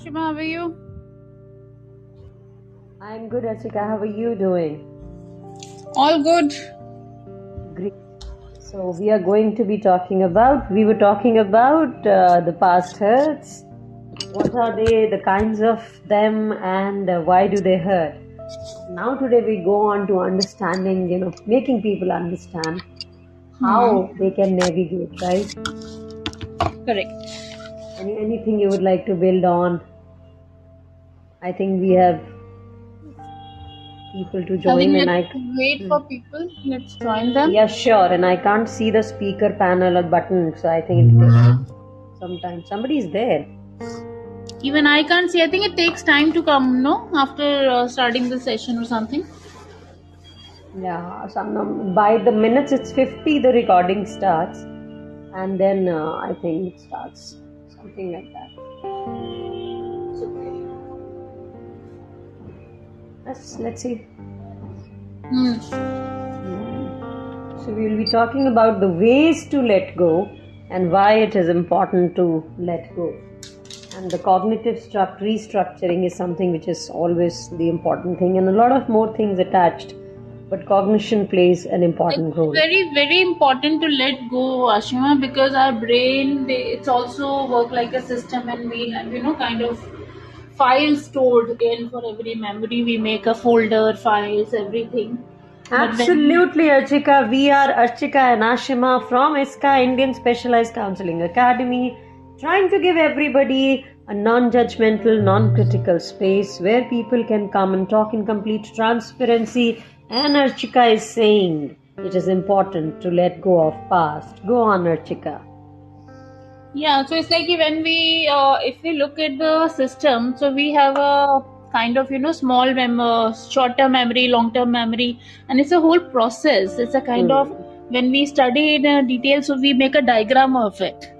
Ashima, how are you? I'm good, Achika. How are you doing? All good. Great. So we were talking about the past hurts. What are they, the kinds of them, and why do they hurt? Now today we go on to understanding, making people understand how they can navigate, right? Correct. Anything you would like to build on? I think we have people to I think join, and let's wait for people. Let's join them. yeah, sure. And I can't see the speaker panel or button, so I think it takes some time. Somebody's there. Even I can't see. I think it takes time to come, no? After starting the session or something. Yeah, by the minutes it's 50, the recording starts, and then I think it starts something like that. Let's see. So we will be talking about the ways to let go and why it is important to let go. And the cognitive restructuring is something which is always the important thing, and a lot of more things attached. But cognition plays an important role. Very, very important to let go, Ashima, because our brain, it's also work like a system, and we have, kind of files stored in for every memory. We make a folder, files, everything. Absolutely, Archika. We are Archika and Ashima from ISKA, Indian Specialized Counseling Academy, trying to give everybody a non-judgmental, non-critical space where people can come and talk in complete transparency. And Archika is saying it is important to let go of past. Go on, Archika. Yeah, so it's like when we, if we look at the system, so we have a kind of, small short-term memory, long-term memory, and it's a whole process. It's a kind of, when we study in detail, so we make a diagram of it.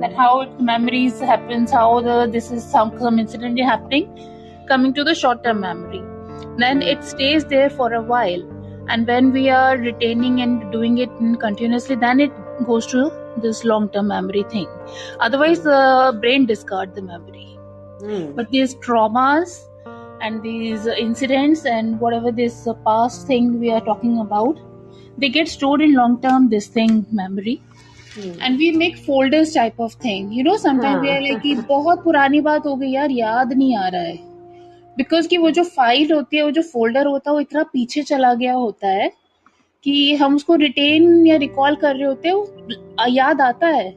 That how memories happens, how this is some incident happening, coming to the short-term memory. Then it stays there for a while. And when we are retaining and doing it continuously, then it goes to this long-term memory thing. Otherwise, the brain discards the memory. But these traumas and these incidents and whatever this past thing we are talking about, they get stored in long-term memory. And we make folders type of thing. Sometimes we are like कि बहुत पुरानी बात हो गई यार, याद नहीं आ रहा है. बिकॉज कि वो जो फाइल होती है, वो जो फोल्डर होता है, वो इतना पीछे चला गया होता है कि हम उसको रिटेन या रिकॉल कर रहे होते हैं, वो याद आता है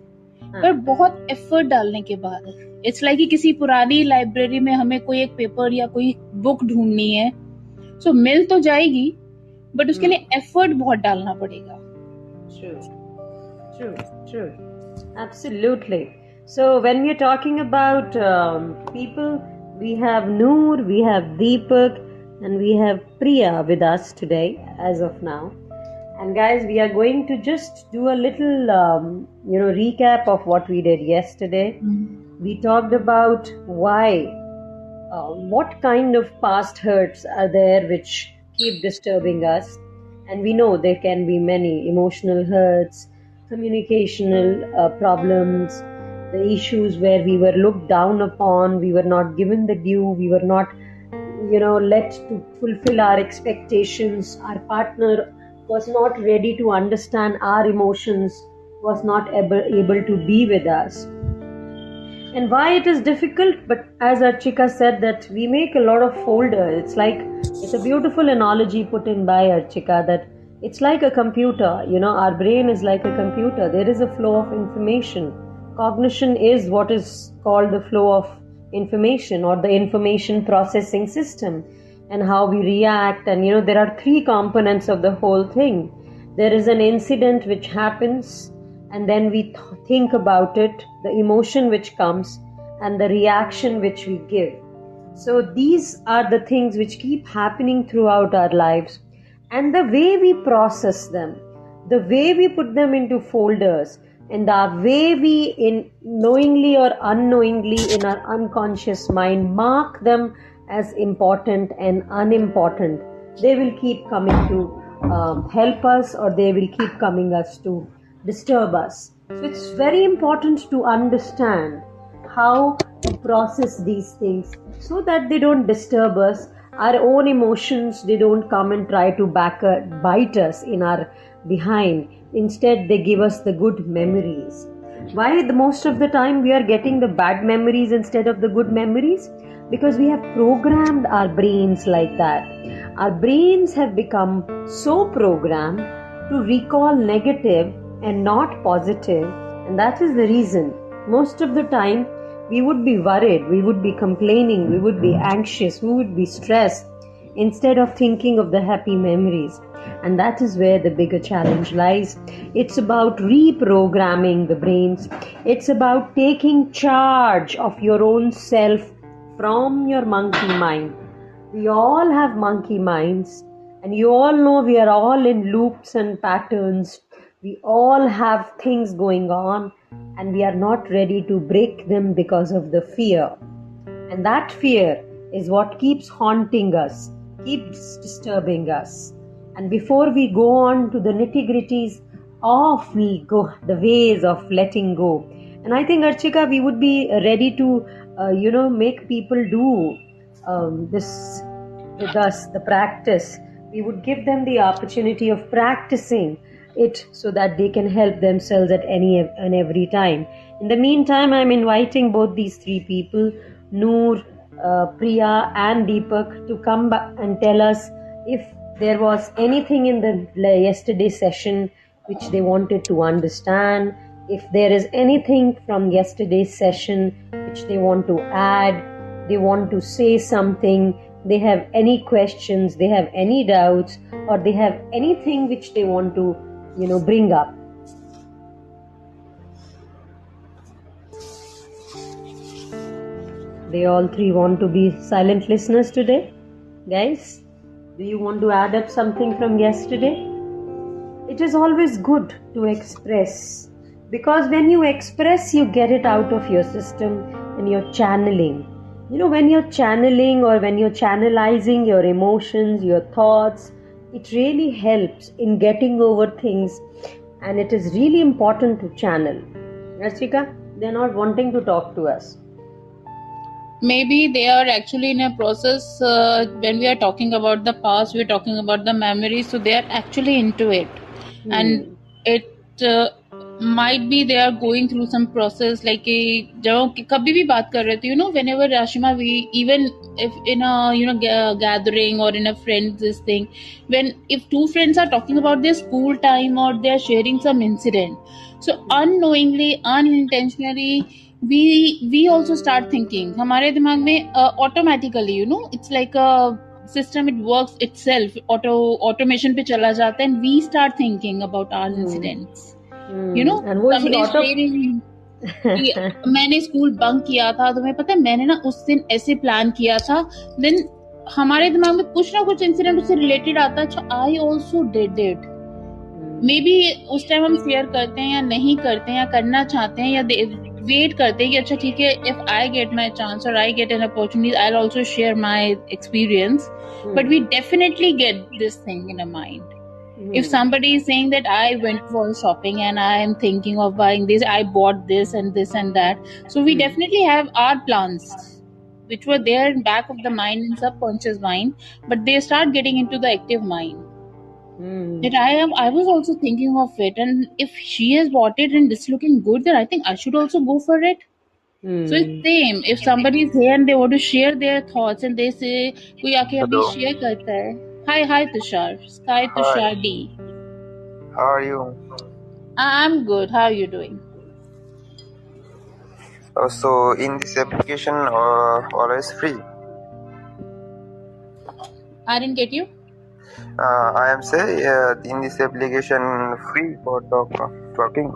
पर बहुत एफर्ट डालने के बाद. इट्स लाइक कि किसी पुरानी लाइब्रेरी में हमें कोई एक पेपर या कोई बुक ढूंढनी है, सो मिल तो जाएगी बट उसके लिए एफर्ट बहुत डालना पड़ेगा. True. Absolutely. So when we are talking about people, we have Noor, we have Deepak, and we have Priya with us today as of now. And guys, we are going to just do a little, recap of what we did yesterday. We talked about what kind of past hurts are there which keep disturbing us. And we know there can be many emotional hurts, communicational problems, the issues where we were looked down upon, we were not given the due, we were not, let to fulfill our expectations, our partner was not ready to understand our emotions, was not able to be with us. And why it is difficult, but as Archika said, that we make a lot of folders. It's a beautiful analogy put in by Archika, that it's like a computer, our brain is like a computer. There is a flow of information. Cognition is what is called the flow of information or the information processing system, and how we react. And there are three components of the whole thing. There is an incident which happens, and then we think about it, the emotion which comes, and the reaction which we give. So these are the things which keep happening throughout our lives. And the way we process them, the way we put them into folders, and the way we, knowingly or unknowingly in our unconscious mind, mark them as important and unimportant, they will keep coming to help us, or they will keep coming us to disturb us. So it's very important to understand how to process these things so that they don't disturb us. Our own emotions, they don't come and try to bite us in our behind. Instead, they give us the good memories. Why the most of the time we are getting the bad memories instead of the good memories? Because we have programmed our brains like that. Our brains have become so programmed to recall negative and not positive, and that is the reason most of the time we would be worried, we would be complaining, we would be anxious, we would be stressed instead of thinking of the happy memories. And that is where the bigger challenge lies. It's about reprogramming the brains. It's about taking charge of your own self from your monkey mind. We all have monkey minds, and you all know we are all in loops and patterns. We all have things going on, and we are not ready to break them because of the fear. And that fear is what keeps haunting us, keeps disturbing us. And before we go on to the nitty-gritties of the ways of letting go, and I think, Archika, we would be ready to make people do this with us, the practice. We would give them the opportunity of practicing it so that they can help themselves at any and every time. In the meantime, I'm inviting both these three people, Noor, Priya and Deepak, to come back and tell us if there was anything in the yesterday's session which they wanted to understand, if there is anything from yesterday's session which they want to add, they want to say something, they have any questions, they have any doubts, or they have anything which they want to bring up. They all three want to be silent listeners today. Guys, do you want to add up something from yesterday? It is always good to express, because when you express, you get it out of your system and you're channeling. When you're channeling or when you're channelizing your emotions, your thoughts, it really helps in getting over things, and it is really important to channel. Rashika, they're not wanting to talk to us. Maybe they are actually in a process. When we are talking about the past, we're talking about the memories, so they are actually into it. And it might be they are going through some process, like जब कभी भी बात कर रहे थे, whenever Rashima, we even if in a gathering or in a friends this thing, if two friends are talking about their school time or they are sharing some incident, so unknowingly, unintentionally, we also start thinking. हमारे दिमाग में automatically, it's like a system, it works itself, automation पे चला जाता है, and we start thinking about our incidents. Somebody's sharing मैंने school bunk किया था, तुम्हें पता है मैंने ना उस दिन ऐसे प्लान किया था, देन हमारे दिमाग में कुछ ना कुछ इंसिडेंट उससे रिलेटेड आता है, अच्छा I also did it. May be उस टाइम हम शेयर करते हैं या नहीं करते हैं, या करना चाहते हैं, या वेट करते हैं कि अच्छा ठीक है, if I get my chance और I get an opportunity, I will also share my experience. But we definitely get this thing in a mind. If somebody is saying that I went for shopping and I am thinking of buying this, I bought this and that, so we definitely have our plans which were there in back of the mind, in subconscious mind, but they start getting into the active mind. That I was also thinking of it, and if she has bought it and it's looking good, then I think I should also go for it. So it's same. If somebody is here and they want to share their thoughts and they say कोई आके अभी share करता है. Hi Tushar. Sky Tushar D. How are you? I'm good. How are you doing? So in this application, always free. I didn't get you. I am saying in this application free for talking.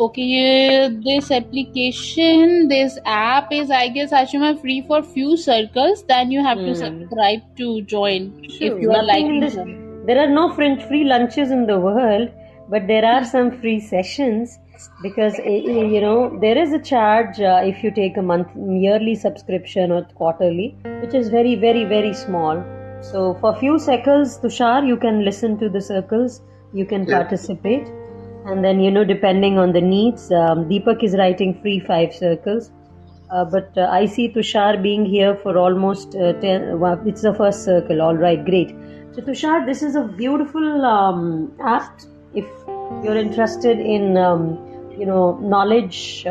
Okay, this application, this app is, I guess, Ashima, free for few circles. Then you have to subscribe to join if you are liking them. There are no free lunches in the world, but there are some free sessions, because there is a charge if you take a yearly subscription or quarterly, which is very, very, very small. So for few circles, Tushar, you can listen to the circles, you can participate. And then, depending on the needs, Deepak is writing free 5 circles. but I see Tushar being here for almost 10. Well, it's the first circle. All right, great. So Tushar, this is a beautiful app. If you're interested in knowledge,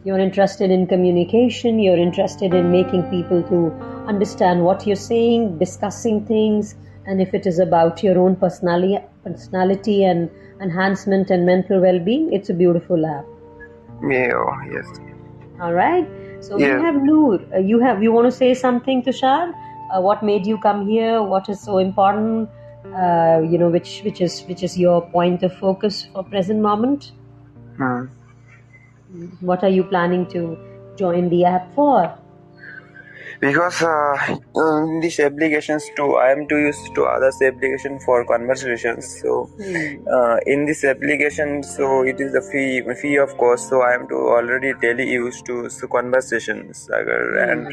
you're interested in communication, you're interested in making people to understand what you're saying, discussing things, and if it is about your own personality and enhancement and mental well-being, it's a beautiful app. Yeah, yes. All right. So we Yeah. have Noor. You want to say something, Tushar? What made you come here? What is so important? Which is your point of focus for present moment? Hmm. What are you planning to join the app for? Because these applications too, I am too used to others application for conversations. So in this application, so it is the fee of course. So I am to already daily used to conversations, and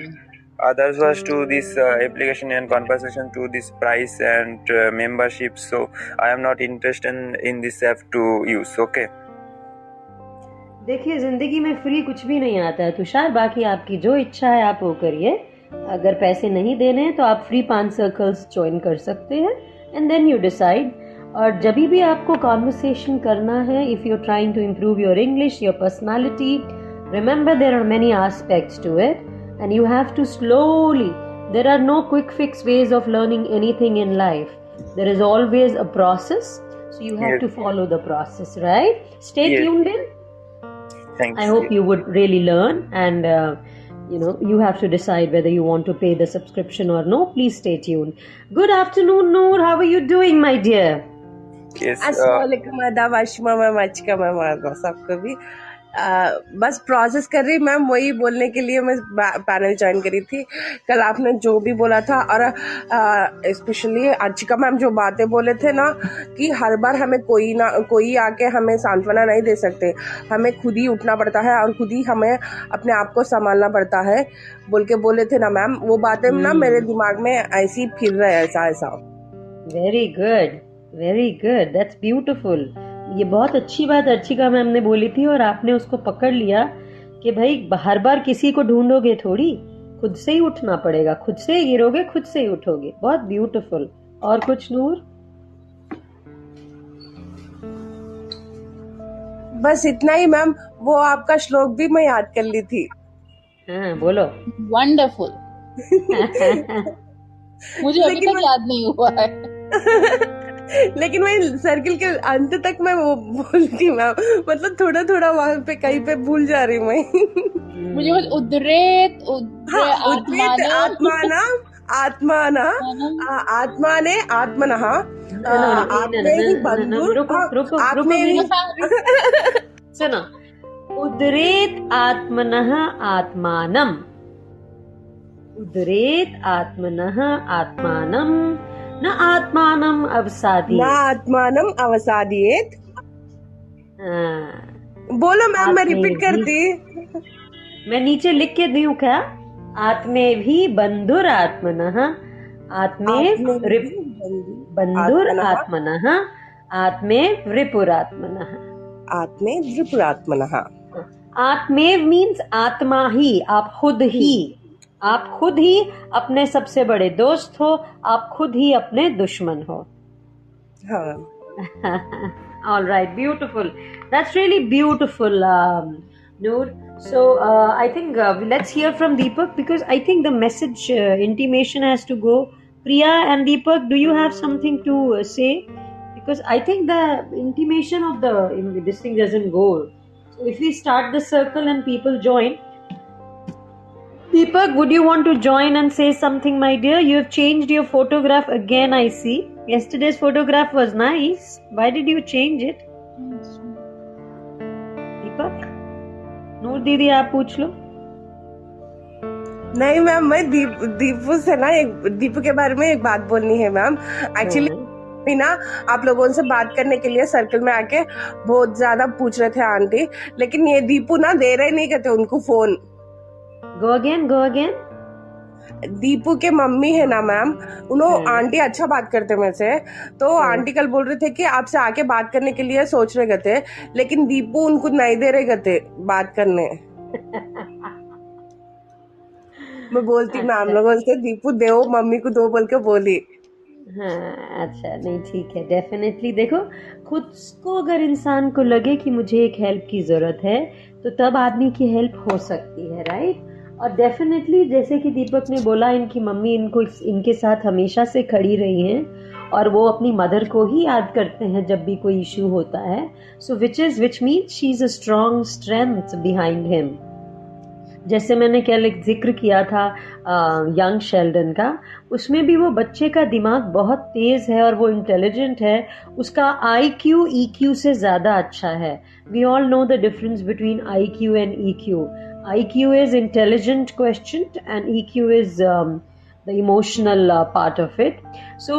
others was to this application and conversation to this price and membership. So I am not interested in this app to use. Okay. देखिए, जिंदगी में free कुछ भी नहीं आता है तुषार, बाकी आपकी जो इच्छा है आप वो करिए. अगर पैसे नहीं देने हैं तो आप फ्री 5 सर्कल्स ज्वाइन कर सकते हैं एंड देन यू डिसाइड. और जब भी आपको कॉन्वर्सेशन करना है, if you are trying to improve your English, your personality, remember there are many aspects to it and you have to slowly. There are no quick fix ways of learning anything in life. There is always a process, so you have Yes. to follow the process, right? Stay Yes. tuned in. Thanks. I hope you would really learn, and you have to decide whether you want to pay the subscription or no. Please stay tuned. Good afternoon, Noor. How are you doing, my dear? Yes. अस्सलामुअलैकुम, आदाब, Ashima ma'am, अच्छका ma'am, आदाब सबको भी. बस process कर रही ma'am, वही बोलने के लिए मैं पैनल ज्वाइन करी थी. कल आपने जो भी बोला था, और स्पेशली अर्चिका मैम जो बातें बोले थे ना, कि हर बार हमें कोई आके हमें सांत्वना नहीं दे सकते, हमें खुद ही उठना पड़ता है और खुद ही हमें अपने आप को संभालना पड़ता है, बोल के बोले थे ना मैम. वो बातें ना मेरे दिमाग में ऐसी फिर रहे, ऐसा. Very good, very good. That's beautiful. ये बहुत अच्छी बात अर्चिका मैम ने बोली थी और आपने उसको पकड़ लिया कि भाई हर बार किसी को ढूंढोगे थोड़ी, खुद से ही उठना पड़ेगा, खुद से ही गिरोगे, खुद से ही उठोगे. बहुत ब्यूटीफुल. और कुछ नूर? बस इतना ही मैम. वो आपका श्लोक भी मैं याद कर ली थी. हाँ, बोलो. वंडरफुल. मुझे अभी तक याद नहीं हुआ है. लेकिन मैं सर्किल के अंत तक मैं वो बोलती मैम, मतलब थोड़ा थोड़ा वहां पे कहीं पे भूल जा रही मैं. मुझे बस उद्रेत आत्माने आत्मनः सुनो. उद्रेत आत्मनः आत्मानम. उद्रेत आत्मनः आत्मानम न आत्मानम अवसादयेत. बोलो मैम, मैं रिपीट करती. मैं नीचे लिख के दूं क्या? आत्मे भी बंधुर आत्मनः, आत्मे बंधुर आत्मनः, आत्मे रिपुरात्मनः. आत्मे रिपुरात्मनः. आत्मेव मीन्स आत्मा ही, आप खुद ही अपने सबसे बड़े दोस्त हो, आप खुद ही अपने दुश्मन हो. All right, beautiful. That's really beautiful, Noor. So I think let's hear from Deepak, because I think the message intimation has to go. Priya and Deepak, do you have something to say? Because I think the intimation of this thing doesn't go. So if we start the circle and people join. Deepak, would you want to join and say something, my dear? You have changed your photograph again, I see. Yesterday's photograph was nice. Why did you change it? Deepak? नूर दीदी, आप पूछ लो. नहीं ma'am, मैं दीपू से ना दीपू के बारे में एक बात बोलनी है मैम. एक्चुअली ना आप लोगों से बात करने के लिए सर्कल में आके बहुत ज्यादा पूछ रहे थे आंटी, लेकिन ये दीपू ना दे रहे नहीं कहते उनको फोन. Go again. दीपू के मम्मी है ना मैम, उन्होंने आंटी अच्छा बात करते मेरे से, तो आंटी कल बोल रहे थे कि आपसे आके बात करने के लिए सोच रहे थे, लेकिन दीपू उनको नहीं दे रहे थे बात करने. मैं बोलती मैम अच्छा लोगों से दीपू दो मम्मी को दो बोल के बोली। हाँ अच्छा नहीं ठीक है डेफिनेटली देखो खुद को अगर इंसान को लगे कि मुझे एक हेल्प की ज़रूरत है तो तब आदमी की हेल्प हो सकती है राइट। और डेफिनेटली जैसे कि दीपक ने बोला इनकी मम्मी इनको इनके साथ हमेशा से खड़ी रही हैं और वो अपनी मदर को ही याद करते हैं जब भी कोई इशू होता है। So which means she is a strong strength behind him. जैसे मैंने कल जिक्र किया था यंग शेल्डन का, उसमें भी वो बच्चे का दिमाग बहुत तेज़ है और वो इंटेलिजेंट है, उसका IQ EQ से ज़्यादा अच्छा है। We all know the difference between IQ and EQ। IQ is intelligent question and EQ is the emotional part of it. So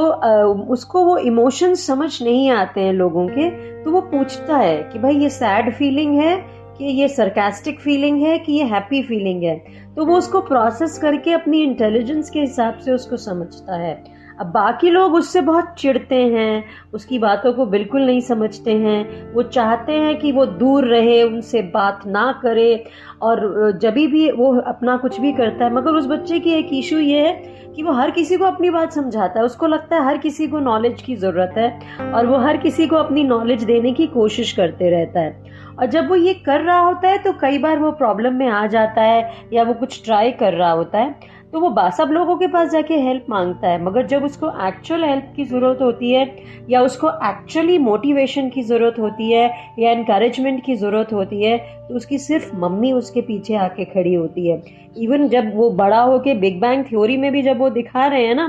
उसको वो इमोशंस समझ नहीं आते हैं लोगों के, तो वो पूछता है कि भाई ये सैड फीलिंग है कि ये सरकास्टिक फीलिंग है कि ये हैप्पी फीलिंग है, तो वो उसको प्रोसेस करके अपनी इंटेलिजेंस के हिसाब से उसको समझता है। अब बाकी लोग उससे बहुत चिढ़ते हैं, उसकी बातों को बिल्कुल नहीं समझते हैं, वो चाहते हैं कि वो दूर रहे, उनसे बात ना करे, और जब भी वो अपना कुछ भी करता है। मगर उस बच्चे की एक इशू ये है कि वो हर किसी को अपनी बात समझाता है, उसको लगता है हर किसी को नॉलेज की ज़रूरत है और वो हर किसी को अपनी नॉलेज देने की कोशिश करते रहता है। और जब वो ये कर रहा होता है तो कई बार वो प्रॉब्लम में आ जाता है या वो कुछ ट्राई कर रहा होता है तो वो सब लोगों के पास जाके हेल्प मांगता है। मगर जब उसको एक्चुअल हेल्प की ज़रूरत होती है या उसको एक्चुअली मोटिवेशन की ज़रूरत होती है या इनकरेजमेंट की ज़रूरत होती है तो उसकी सिर्फ मम्मी उसके पीछे आके खड़ी होती है। इवन जब वो बड़ा होके बिग बैंग थ्योरी में भी जब वो दिखा रहे हैं ना,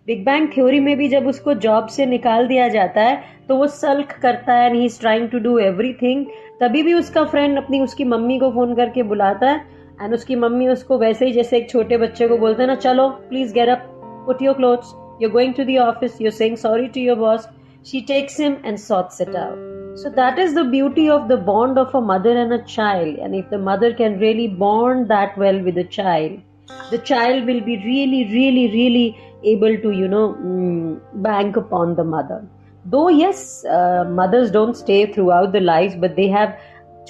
बिग बैंग थ्योरी में भी जब उसको जॉब से निकाल दिया जाता है तो वो सल्क करता है and he is trying to do everything. तभी भी उसका फ्रेंड उसकी मम्मी को फोन करके बुलाता है एंड उसकी मम्मी उसको वैसे ही जैसे एक छोटे बच्चे को बोलते हैं ना, चलो please get up, put your clothes, you are going to the office, you are saying sorry to your boss, she takes him and sorts it out. So that is the beauty of the bond of a mother and a child. And if the mother can really bond that well with the child will be really, really, really able to, bank upon the mother. Though yes, mothers don't stay throughout the lives, but they have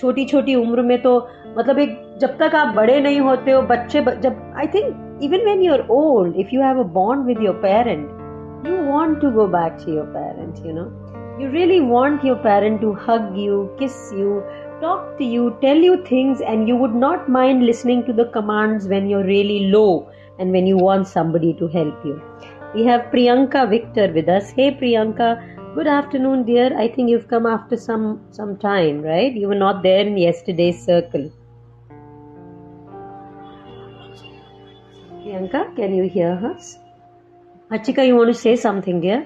छोटी छोटी उम्र में तो मतलब एक जब तक आप बड़े नहीं होते हो बच्चे जब I think even when you are old if you have a bond with your parent you want to go back to your parent, you really want your parent to hug you, kiss you, talk to you, tell you things, and you would not mind listening to the commands when you're really low and when you want somebody to help you. We have Priyanka Victor with us. Hey Priyanka, good afternoon dear. I think you've come after some time, right? You were not there in yesterday's circle. Priyanka, can you hear us? Achika, you want to say something, dear?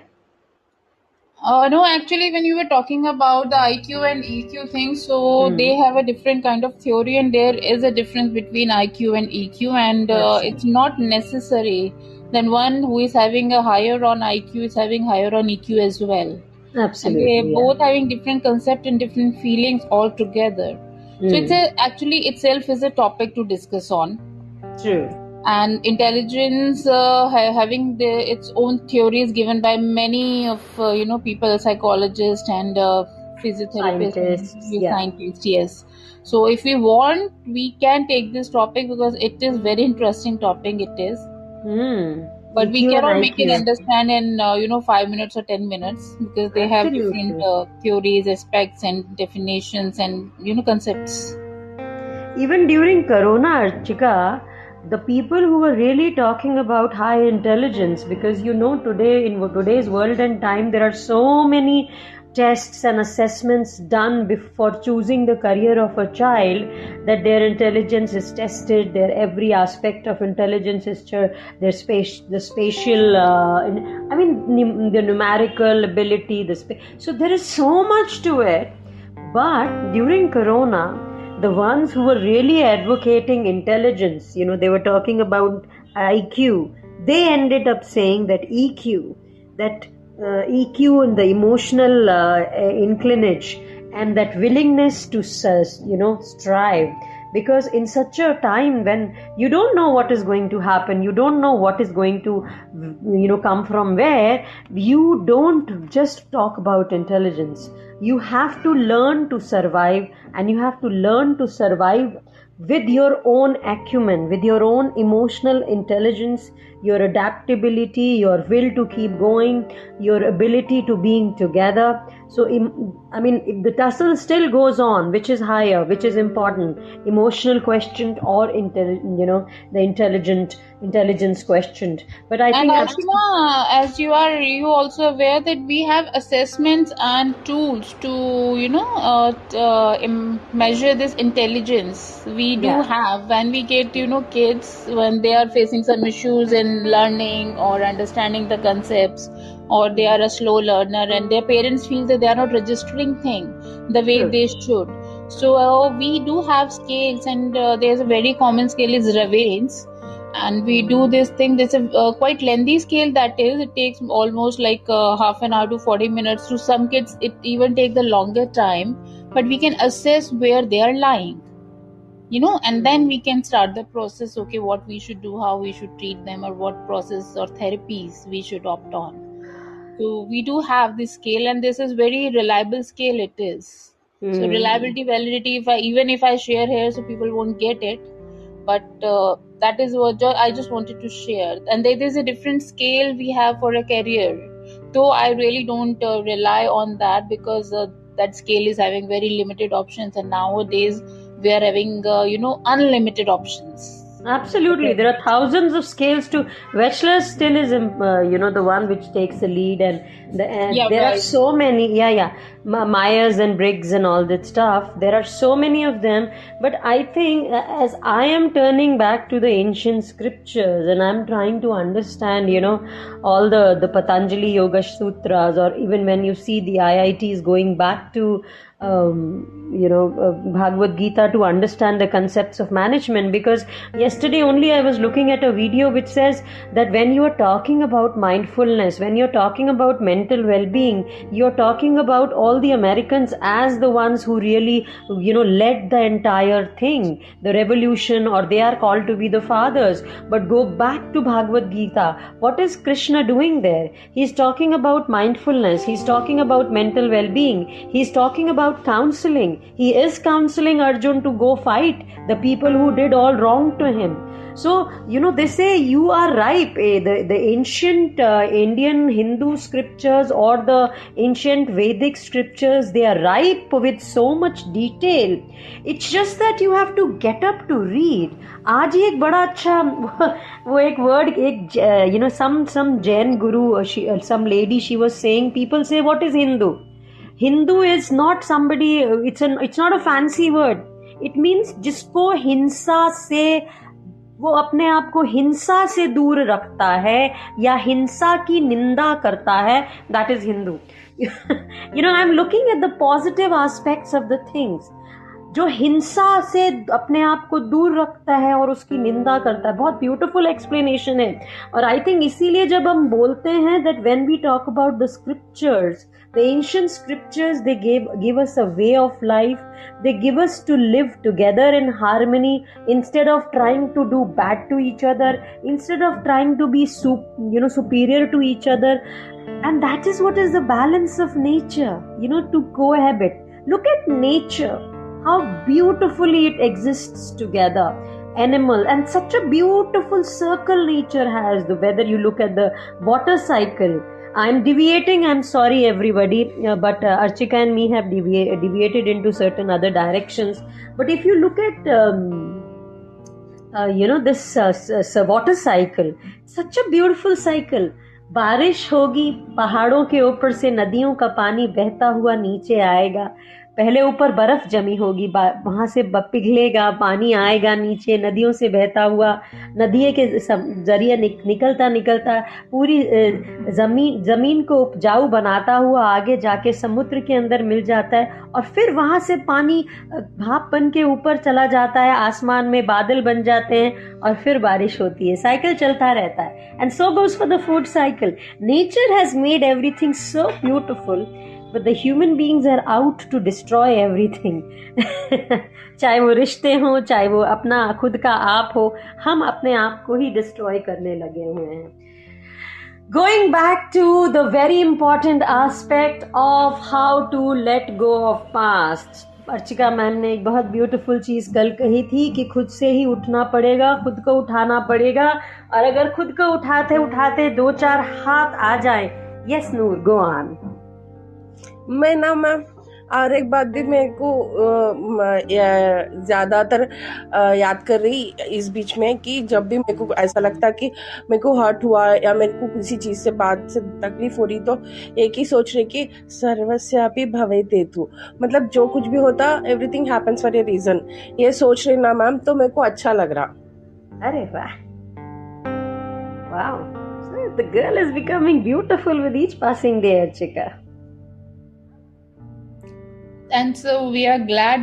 No, actually, when you were talking about the IQ and EQ thing, so they have a different kind of theory, and there is a difference between IQ and EQ, and it's not necessary that one who is having a higher on IQ is having higher on EQ as well. Absolutely, and they both having different concept and different feelings altogether. So it's actually itself is a topic to discuss on. True. And intelligence having its own theories given by many of people, psychologists and physiotherapists, scientists. Yes. So if we want, we can take this topic because it is very interesting topic. It is. But we cannot make it understand in 5 minutes or 10 minutes because they have different theories, aspects, and definitions and concepts. Even during Corona, Archika, the people who were really talking about high intelligence, because today in today's world and time there are so many tests and assessments done before choosing the career of a child that their intelligence is tested, their every aspect of intelligence is the spatial the numerical ability, so there is so much to it. But during Corona, the ones who were really advocating intelligence, they were talking about IQ, they ended up saying that EQ and the emotional inclinage and that willingness to strive, because in such a time when you don't know what is going to happen, you don't know what is going to come from where, you don't just talk about intelligence. You have to learn to survive, and you have to learn to survive with your own acumen, with your own emotional intelligence, your adaptability, your will to keep going, your ability to being together. So, I mean, if the tussle still goes on, which is higher, which is important, emotional quotient or the intelligence questioned. But I And think Ashima, as you also aware that we have assessments and tools to measure this intelligence. We do yeah, have when we get kids when they are facing some issues in learning or understanding the concepts, or they are a slow learner and their parents feel that they are not registering thing the way true. they should. So we do have scales, and there's a very common scale is Ravene's, and we do this thing. There's a quite lengthy scale, that is, it takes almost like half an hour to 40 minutes. To some kids it even take the longer time, but we can assess where they are lying, and then we can start the process. Okay, what we should do, how we should treat them, or what process or therapies we should opt on. So we do have this scale, and this is very reliable scale it is. So reliability, validity, even if I share here, so people won't get it, but that is what I just wanted to share. And there is a different scale we have for a career, though I really don't rely on that, because that scale is having very limited options, and nowadays we are having unlimited options. Absolutely, there are thousands of scales to. Wechsler still is, the one which takes the lead, and Yeah, there are right. so many. Yeah. Myers and Briggs and all that stuff. There are so many of them. But I think as I am turning back to the ancient scriptures and I'm trying to understand, all the Patanjali Yoga Sutras, or even when you see the IITs going back to Bhagavad Gita to understand the concepts of management. Because yesterday only I was looking at a video which says that when you are talking about mindfulness, when you're talking about mental well-being, you're talking about all the Americans as the ones who really led the entire thing, the revolution, or they are called to be the fathers. But go back to Bhagavad Gita. What is Krishna doing there? He's talking about mindfulness, he's talking about mental well-being, he's talking about counseling. He is counseling Arjun to go fight the people who did all wrong to him. So, they say you are ripe. The ancient Indian Hindu scriptures or the ancient Vedic scriptures, they are ripe with so much detail. It's just that you have to get up to read. आज ही एक बड़ा अच्छा वो एक word, some Jain guru, some lady, she was saying, people say, what is Hindu? Hindu is not somebody, it's not a fancy word. It means जिसको हिंसा से, वो अपने आप को हिंसा से दूर रखता है या हिंसा की निंदा करता है, that is Hindu. I'm looking at the positive aspects of the things. जो हिंसा से अपने आप को दूर रखता है और उसकी निंदा करता है, बहुत ब्यूटीफुल एक्सप्लेनेशन है. और आई थिंक इसीलिए जब हम बोलते हैं that when we talk about the scriptures, the ancient scriptures, they give us a way of life. They give us to live together in harmony instead of trying to do bad to each other, instead of trying to be superior to each other. And that is what is the balance of nature, to cohabit. Look at nature, how beautifully it exists together. Animal, and such a beautiful circle nature has. Whether you look at the water cycle, I'm deviating, I'm sorry everybody, but Archika and me have deviated into certain other directions. But if you look at this water cycle, such a beautiful cycle. बारिश होगी, पहाड़ों के ऊपर से नदियों का पानी बहता हुआ नीचे आएगा. पहले ऊपर बर्फ जमी होगी, वहां से पिघलेगा, पानी आएगा नीचे नदियों से बहता हुआ, नदियों के जरिए निकलता पूरी जमीन को उपजाऊ बनाता हुआ आगे जाके समुद्र के अंदर मिल जाता है, और फिर वहां से पानी भाप बन के ऊपर चला जाता है, आसमान में बादल बन जाते हैं और फिर बारिश होती है. साइकिल चलता रहता है. And so goes for the food cycle. Nature has made everything so beautiful, but the human beings are out to destroy everything. चाहे वो रिश्ते हो, चाहे वो अपना खुद का आप हो, हम अपने आप को ही डिस्ट्रॉय करने लगे हुए हैं. Going back to the very important aspect of how to let go of past. Archika ma'am ने एक बहुत ब्यूटीफुल चीज़ कल कही थी कि खुद से ही उठना पड़ेगा, खुद को उठाना पड़ेगा, और अगर खुद को उठाते उठाते 2-4 हाथ आ जाए. Yes Noor, go on. मैं ना मैम और एक बात भी मेरे को ज़्यादातर याद कर रही इस बीच में कि जब भी मेरे को ऐसा लगता कि मेरे को हर्ट हुआ या मेरे को किसी चीज़ से बात से तकलीफ हो रही, तो एक ही सोच रही कि सर्वस्यापि भवेतेतु, मतलब जो कुछ भी होता everything happens for a reason. ये सोच रही ना मैम, तो मेरे को अच्छा लग रहा. अरे वाह, wow, the girl is becoming beautiful with each passing day, Archika. And so we are glad,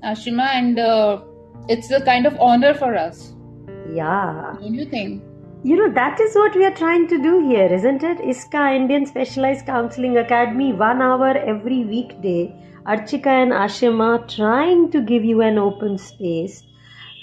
Ashima, and it's a kind of honor for us. Yeah. Don't you think? You know, that is what we are trying to do here, isn't it? ISKA, Indian Specialized Counseling Academy, 1 hour every weekday. Archika and Ashima trying to give you an open space,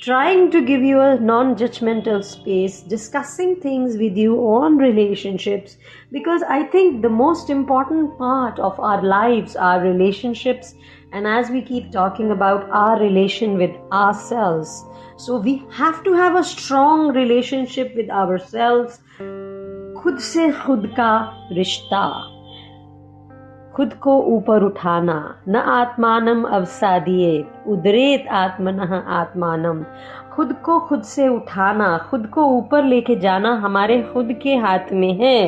trying to give you a non-judgmental space, discussing things with you on relationships, because I think the most important part of our lives are relationships, and as we keep talking about our relation with ourselves, so we have to have a strong relationship with ourselves. खुद से खुद का रिश्ता, खुद को ऊपर उठाना. न आत्मानम अवसादयेत उदरेत आत्मनः आत्मानम. खुद को खुद से उठाना, खुद को ऊपर लेके जाना हमारे खुद के हाथ में है.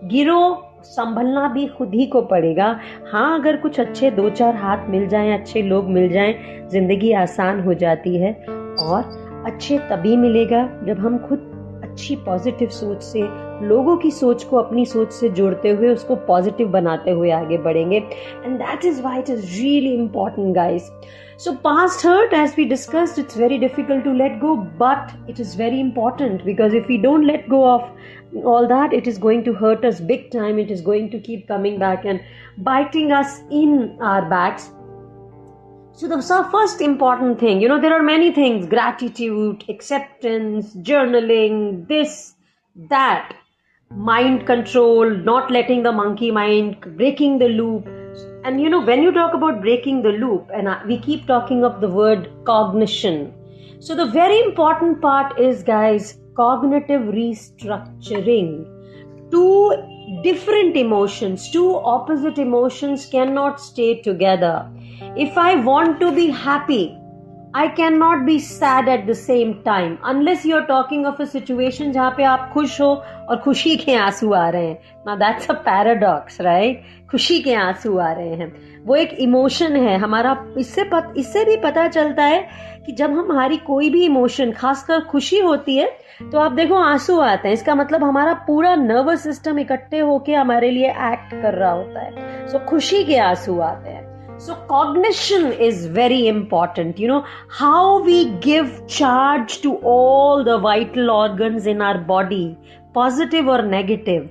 गिरो, संभलना भी खुद ही को पड़ेगा. हाँ, अगर कुछ अच्छे 2-4 हाथ मिल जाएं, अच्छे लोग मिल जाएं, जिंदगी आसान हो जाती है. और अच्छे तभी मिलेगा जब हम खुद अच्छी पॉजिटिव सोच से, लोगों की सोच को अपनी सोच से जोड़ते हुए उसको पॉजिटिव बनाते हुए आगे बढ़ेंगे. And that is why it is really important, guys. So past hurt, as we discussed, it's very difficult to let go, but it is very important, because if we don't let go of all that, it is going to hurt us big time. It is going to keep coming back and biting us in our backs. So the first important thing, you know, there are many things: gratitude, acceptance, journaling, this, that, mind control, not letting the monkey mind, breaking the loop. And you know, when you talk about breaking the loop, and we keep talking of the word cognition. So the very important part is, guys, cognitive restructuring. Two different emotions, two opposite emotions cannot stay together. If I want to be happy, I cannot be sad at the same time, unless you're talking of a situation जहाँ पे आप खुश हो और खुशी के आंसू आ रहे हैं. Now that's a paradox, right? खुशी के आंसू आ रहे हैं, वो एक इमोशन है हमारा. इससे भी पता चलता है कि जब हमारी कोई भी इमोशन, खासकर खुशी होती है, तो आप देखो आंसू आते हैं. इसका मतलब हमारा पूरा नर्वस सिस्टम इकट्ठे होके हमारे लिए एक्ट कर रहा होता है. सो खुशी के आंसू आते हैं. So cognition is very important. You know, how we give charge to all the vital organs in our body, positive or negative,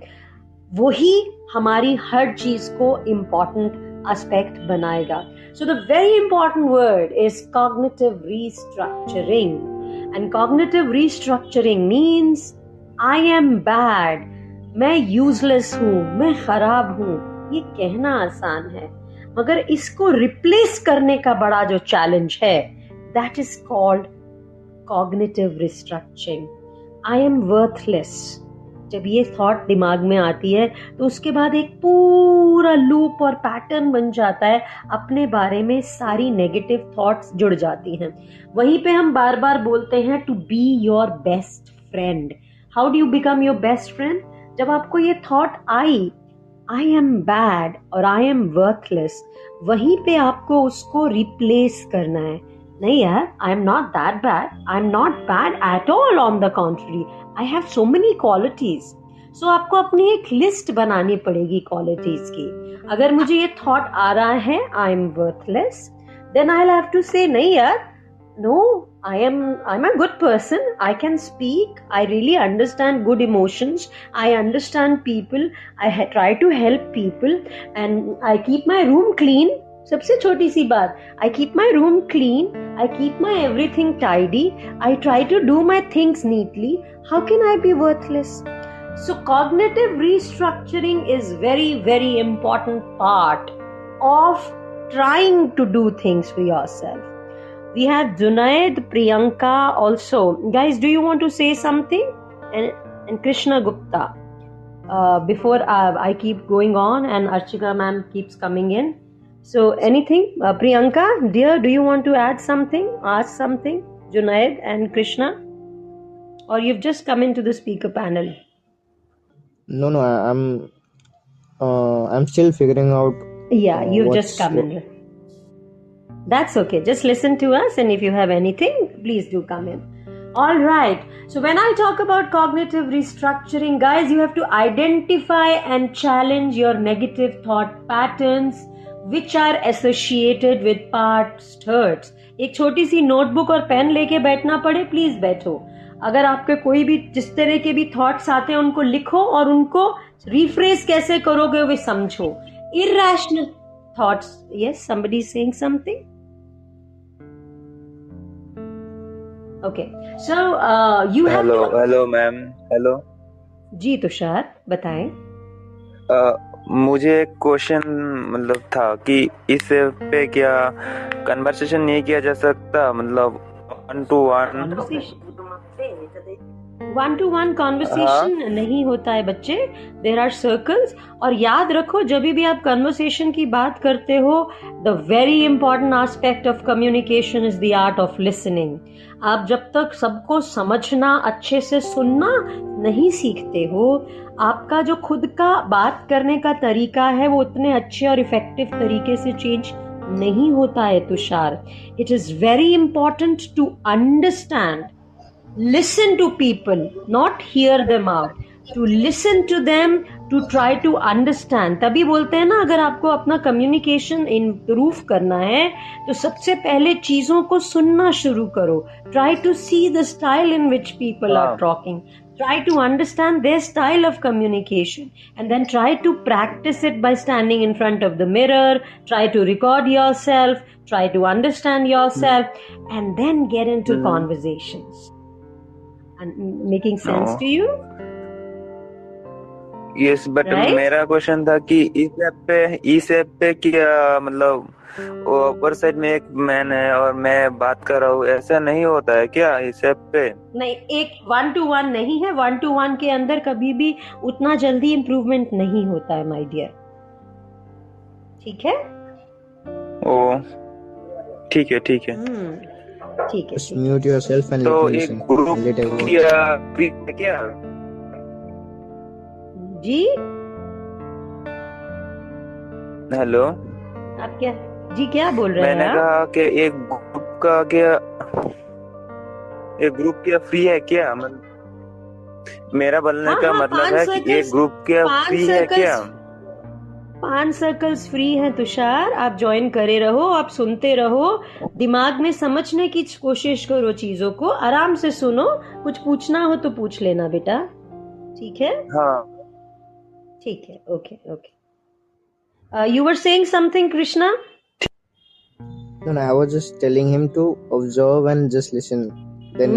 वही हमारी हर चीज को important aspect बनाएगा. So the very important word is cognitive restructuring. And cognitive restructuring means I am bad, मैं useless हूँ, मैं खराब हूँ. ये कहना आसान है, मगर इसको रिप्लेस करने का बड़ा जो चैलेंज है, that is called cognitive restructuring. I am worthless. जब ये थॉट दिमाग में आती है तो उसके बाद एक पूरा लूप और पैटर्न बन जाता है. अपने बारे में सारी नेगेटिव थॉट्स जुड़ जाती हैं. वहीं पे हम बार बार बोलते हैं to be your best friend. How do you become your best friend? जब आपको ये थॉट आई, I am bad और I am worthless, वहीं पे आपको उसको रिप्लेस करना है. नहीं यार, I am not that bad, I am not bad at all, on the contrary, I have so many qualities. So आपको अपनी एक लिस्ट बनानी पड़ेगी क्वालिटीज की. अगर मुझे ये थॉट आ रहा है I am worthless, then I'll have to say नहीं यार, no, I'm a good person. I can speak. I really understand good emotions. I understand people. I try to help people, and I keep my room clean. सबसे छोटी सी बात, I keep my room clean. I keep my everything tidy. I try to do my things neatly. How can I be worthless? So cognitive restructuring is very, very important part of trying to do things for yourself. We have Junaid, Priyanka also. Guys, do you want to say something? And Krishna Gupta. Before I keep going on and Archika ma'am keeps coming in. So anything? Priyanka, dear, do you want to add something? Ask something? Junaid and Krishna? Or you've just come into the speaker panel? No, I'm still figuring out. Yeah, you've just come in. That's okay. Just listen to us, and if you have anything, please do come in. All right. So when I talk about cognitive restructuring, guys, you have to identify and challenge your negative thought patterns which are associated with past hurts. एक छोटी सी notebook और pen लेके बैठना पड़े, please बैठो. अगर आपके कोई भी जिस तरह के भी थॉट्स आते हैं उनको लिखो और उनको रिफ्रेश कैसे करोगे वे समझो. Irrational thoughts. Yes, somebody is saying something. Okay, so you have. Hello, ma'am. Hello. जी तुषार, बताएं. मुझे एक क्वेश्चन मतलब था कि इस पे क्या कन्वर्सेशन नहीं किया जा सकता, मतलब 1-to-1 कॉन्वर्सेशन नहीं होता है बच्चे. There are circles. और याद रखो, जब भी आप कन्वर्सेशन की बात करते हो, the very important aspect of communication is the art of listening. आप जब तक सबको समझना, अच्छे से सुनना नहीं सीखते हो, आपका जो खुद का बात करने का तरीका है वो उतने अच्छे और इफेक्टिव तरीके से चेंज नहीं होता है Tushar. It is very important to understand. Listen to people, not hear them out. To listen to them, to try to understand. तभी बोलते हैं ना, अगर आपको अपना कम्युनिकेशन इम्प्रूव करना है तो सबसे पहले चीजों को सुनना शुरू करो. Try to see the style in which people are talking. Try to understand their style of communication and then try to practice it by standing in front of the mirror. Try to record yourself. Try to understand yourself and then get into conversations. And making sense to you? Yes, but Right? मेरा question था कि इस app पे क्या मतलब ऊपर side में एक मैन है और मैं बात कर रहा हूँ, ऐसा नहीं होता है क्या इस ऐप पे? नहीं, एक 1-to-1 नहीं है. 1-to-1 के अंदर कभी भी उतना जल्दी इम्प्रूवमेंट नहीं होता है माय डियर. ठीक है? ओ ठीक है. ठीक है. Just mute yourself and तो let me एक listen. Group Let everyone. क्या जी, हेलो, आप क्या बोल रहे हैं? मैंने आप? कहा कि एक ग्रुप क्या फ्री है क्या? मेरा बोलने का मतलब है कि एक ग्रुप क्या फ्री है क्या? 5 सर्कल्स फ्री हैं तुषार. आप ज्वाइन करे रहो, आप सुनते रहो, दिमाग में समझने की कोशिश करो, चीजों को आराम से सुनो. कुछ पूछना हो तो पूछ लेना बेटा. ठीक है? हाँ. ठीक है. Okay. You were saying something, Krishna? No, I was just telling him to observe and just listen. Then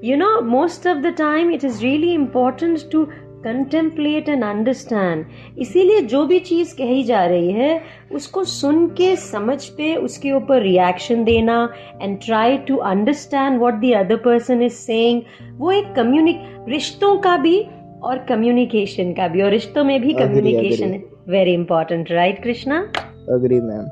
You know, most of the time it is really important to contemplate and understand. इसीलिए जो भी चीज कही जा रही है उसको सुन के समझ पे उसके ऊपर रिएक्शन देना and try to understand what the other person is saying. वो एक रिश्तों का भी और कम्युनिकेशन का भी, और रिश्तों में भी कम्युनिकेशन है very important. Right Krishna? agree, ma'am.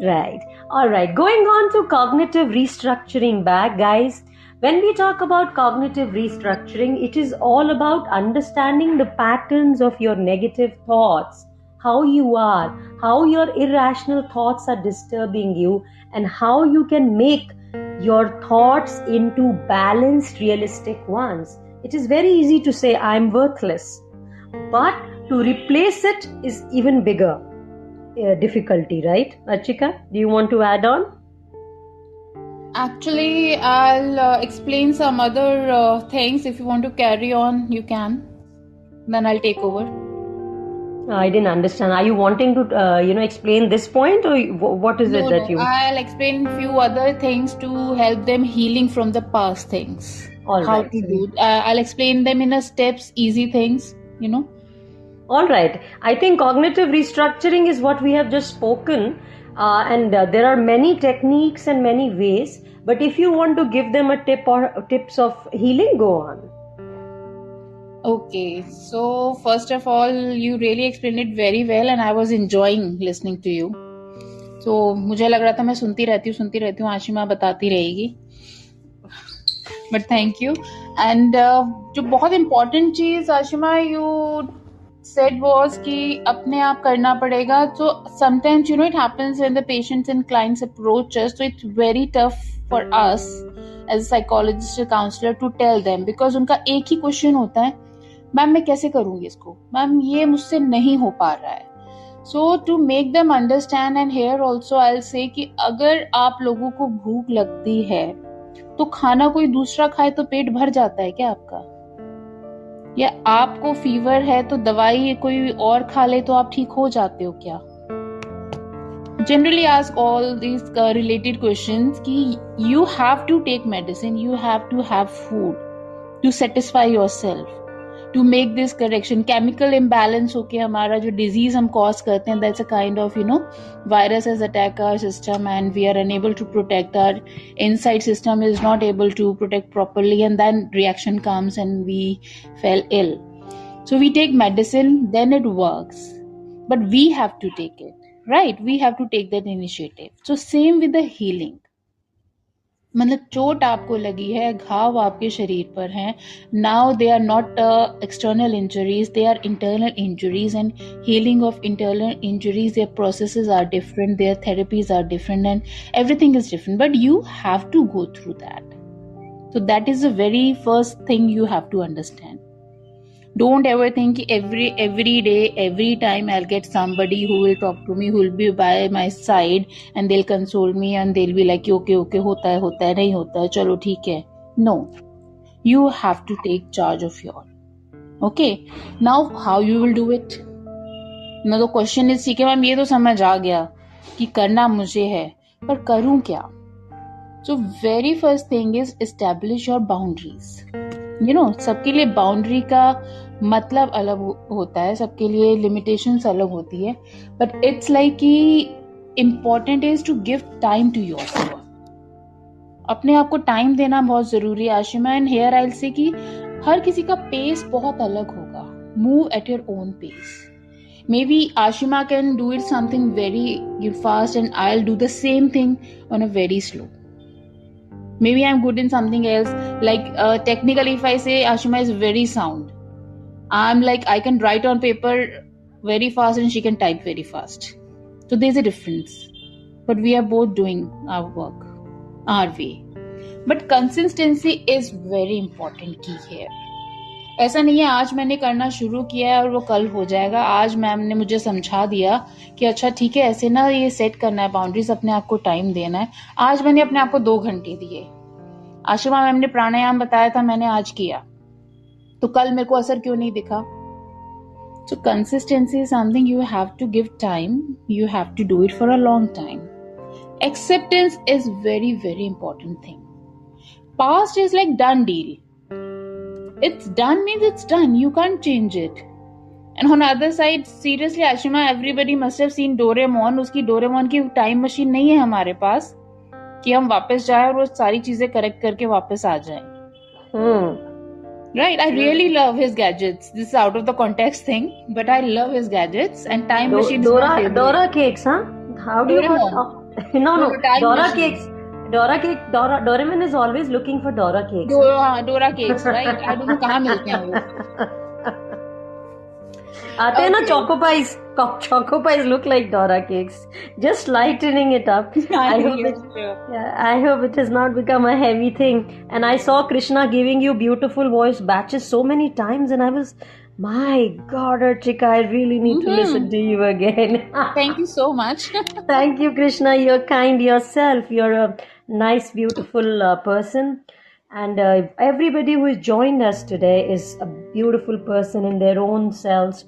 Right. All right. Going on to cognitive restructuring back, guys. When we talk about cognitive restructuring, it is all about understanding the patterns of your negative thoughts, how you are, how your irrational thoughts are disturbing you, and how you can make your thoughts into balanced, realistic ones. It is very easy to say, I'm worthless. But to replace it is even bigger difficulty, right? Archika, do you want to add on? Actually, I'll explain some other things. If you want to carry on, you can. Then I'll take over. I didn't understand. Are you wanting to, explain this point, or what is it that you? I'll explain few other things to help them healing from the past things. All How right. to do. I'll explain them in a steps, easy things. All right. I think cognitive restructuring is what we have just spoken. and there are many techniques and many ways. But if you want to give them a tip or tips of healing, go on. Okay, so first of all, you really explained it very well, and I was enjoying listening to you. So मुझे लग रहा था मैं सुनती रहती हूँ, आशिमा बताती रहेगी. But thank you. And जो बहुत important चीज आशिमा you said was कि अपने आप करना पड़ेगा. So sometimes it happens when the patients and clients approach us, so it's very tough for us as a psychologist or counselor to tell them, because उनका एक ही क्वेश्चन होता है, मैम मैं कैसे करूंगी इसको, मैम ये मुझसे नहीं हो पा रहा है. So to make them understand, and here also I'll say कि अगर आप लोगों को भूख लगती है तो खाना कोई दूसरा खाए तो पेट भर जाता है क्या आपका? या आपको फीवर है तो दवाई कोई और खा ले तो आप ठीक हो जाते हो क्या? Generally ask all these related questions कि you have to take medicine, you have to have food to satisfy yourself, to make this correction. Chemical imbalance होके हमारा जो disease हम cause करते हैं, that's a kind of virus has attacked our system and we are unable to protect. Our inside system is not able to protect properly, and then reaction comes and we fell ill. So we take medicine, then it works, but we have to take it, right? We have to take that initiative. So same with the healing. मतलब चोट आपको लगी है, घाव आपके शरीर पर हैं, now they are not external injuries, they are internal injuries, and healing of internal injuries, their processes are different, their therapies are different, and everything is different, but you have to go through that. So that is the very first thing you have to understand. Don't ever think every day, every time I'll get somebody who will talk to me, who will be by my side and they'll console me and they'll be like, okay, होता है, नहीं होता है, चलो ठीक है. No, you have to take charge of your. Okay, now how you will do it? Now the question is, ठीक है मैम ये तो समझ आ गया कि करना मुझे है, पर करूं क्या? So very first thing is establish your boundaries. सबके लिए बाउंड्री का मतलब अलग होता है, सबके लिए लिमिटेशंस अलग होती है, बट इट्स लाइक कि important is to give time to yourself. अपने आप को टाइम देना बहुत जरूरी है Ashima. And here I will say कि हर किसी का पेस बहुत अलग होगा. Move at your own pace. Maybe Ashima can do it something very fast and I'll do the same thing on a very slow. Maybe I'm good in something else. Like technically, if I say Ashima is very sound, I'm like I can write on paper very fast and she can type very fast. So there's a difference. But we are both doing our work, our way. But consistency is very important key here. ऐसा नहीं है आज मैंने करना शुरू किया है और वो कल हो जाएगा. आज मैम ने मुझे समझा दिया कि अच्छा ठीक है ऐसे ना ये सेट करना है बाउंड्रीज, अपने आप को टाइम देना है. आज मैंने अपने आप को 2 घंटे दिए. आशिमा मैम ने प्राणायाम बताया था, मैंने आज किया, तो कल मेरे को असर क्यों नहीं दिखा? So consistency is something you have to give time. You have to do it for a long time. Acceptance is very, very important thing. Past is like done deal. It's done means it's done. You can't change it. And on the other side, seriously, Ashima, everybody must have seen Doraemon. उसकी Doraemon की time machine नहीं है हमारे पास कि हम वापस जाए और वो सारी चीजें करेक्ट करके वापस आ जाएं. Right? I really love his gadgets. This is out of the context thing, but I love his gadgets and time machine. Dora cakes, huh? How do Doraemon. you? No. Dora machine. cakes. Doraemon is always looking for Dora cakes. Dora cakes, right? I don't know कहाँ मिलते हैं वो. आते हैं ना choco pies. Choco pies look like Dora cakes. Just lightening it up. I hope it has not become a heavy thing. And I saw Krishna giving you beautiful voice batches so many times, and I was, my God, Archika, I really need to listen to you again. Thank you so much. Thank you, Krishna. You're kind yourself. You're a nice, beautiful person. And everybody who has joined us today is a beautiful person in their own selves.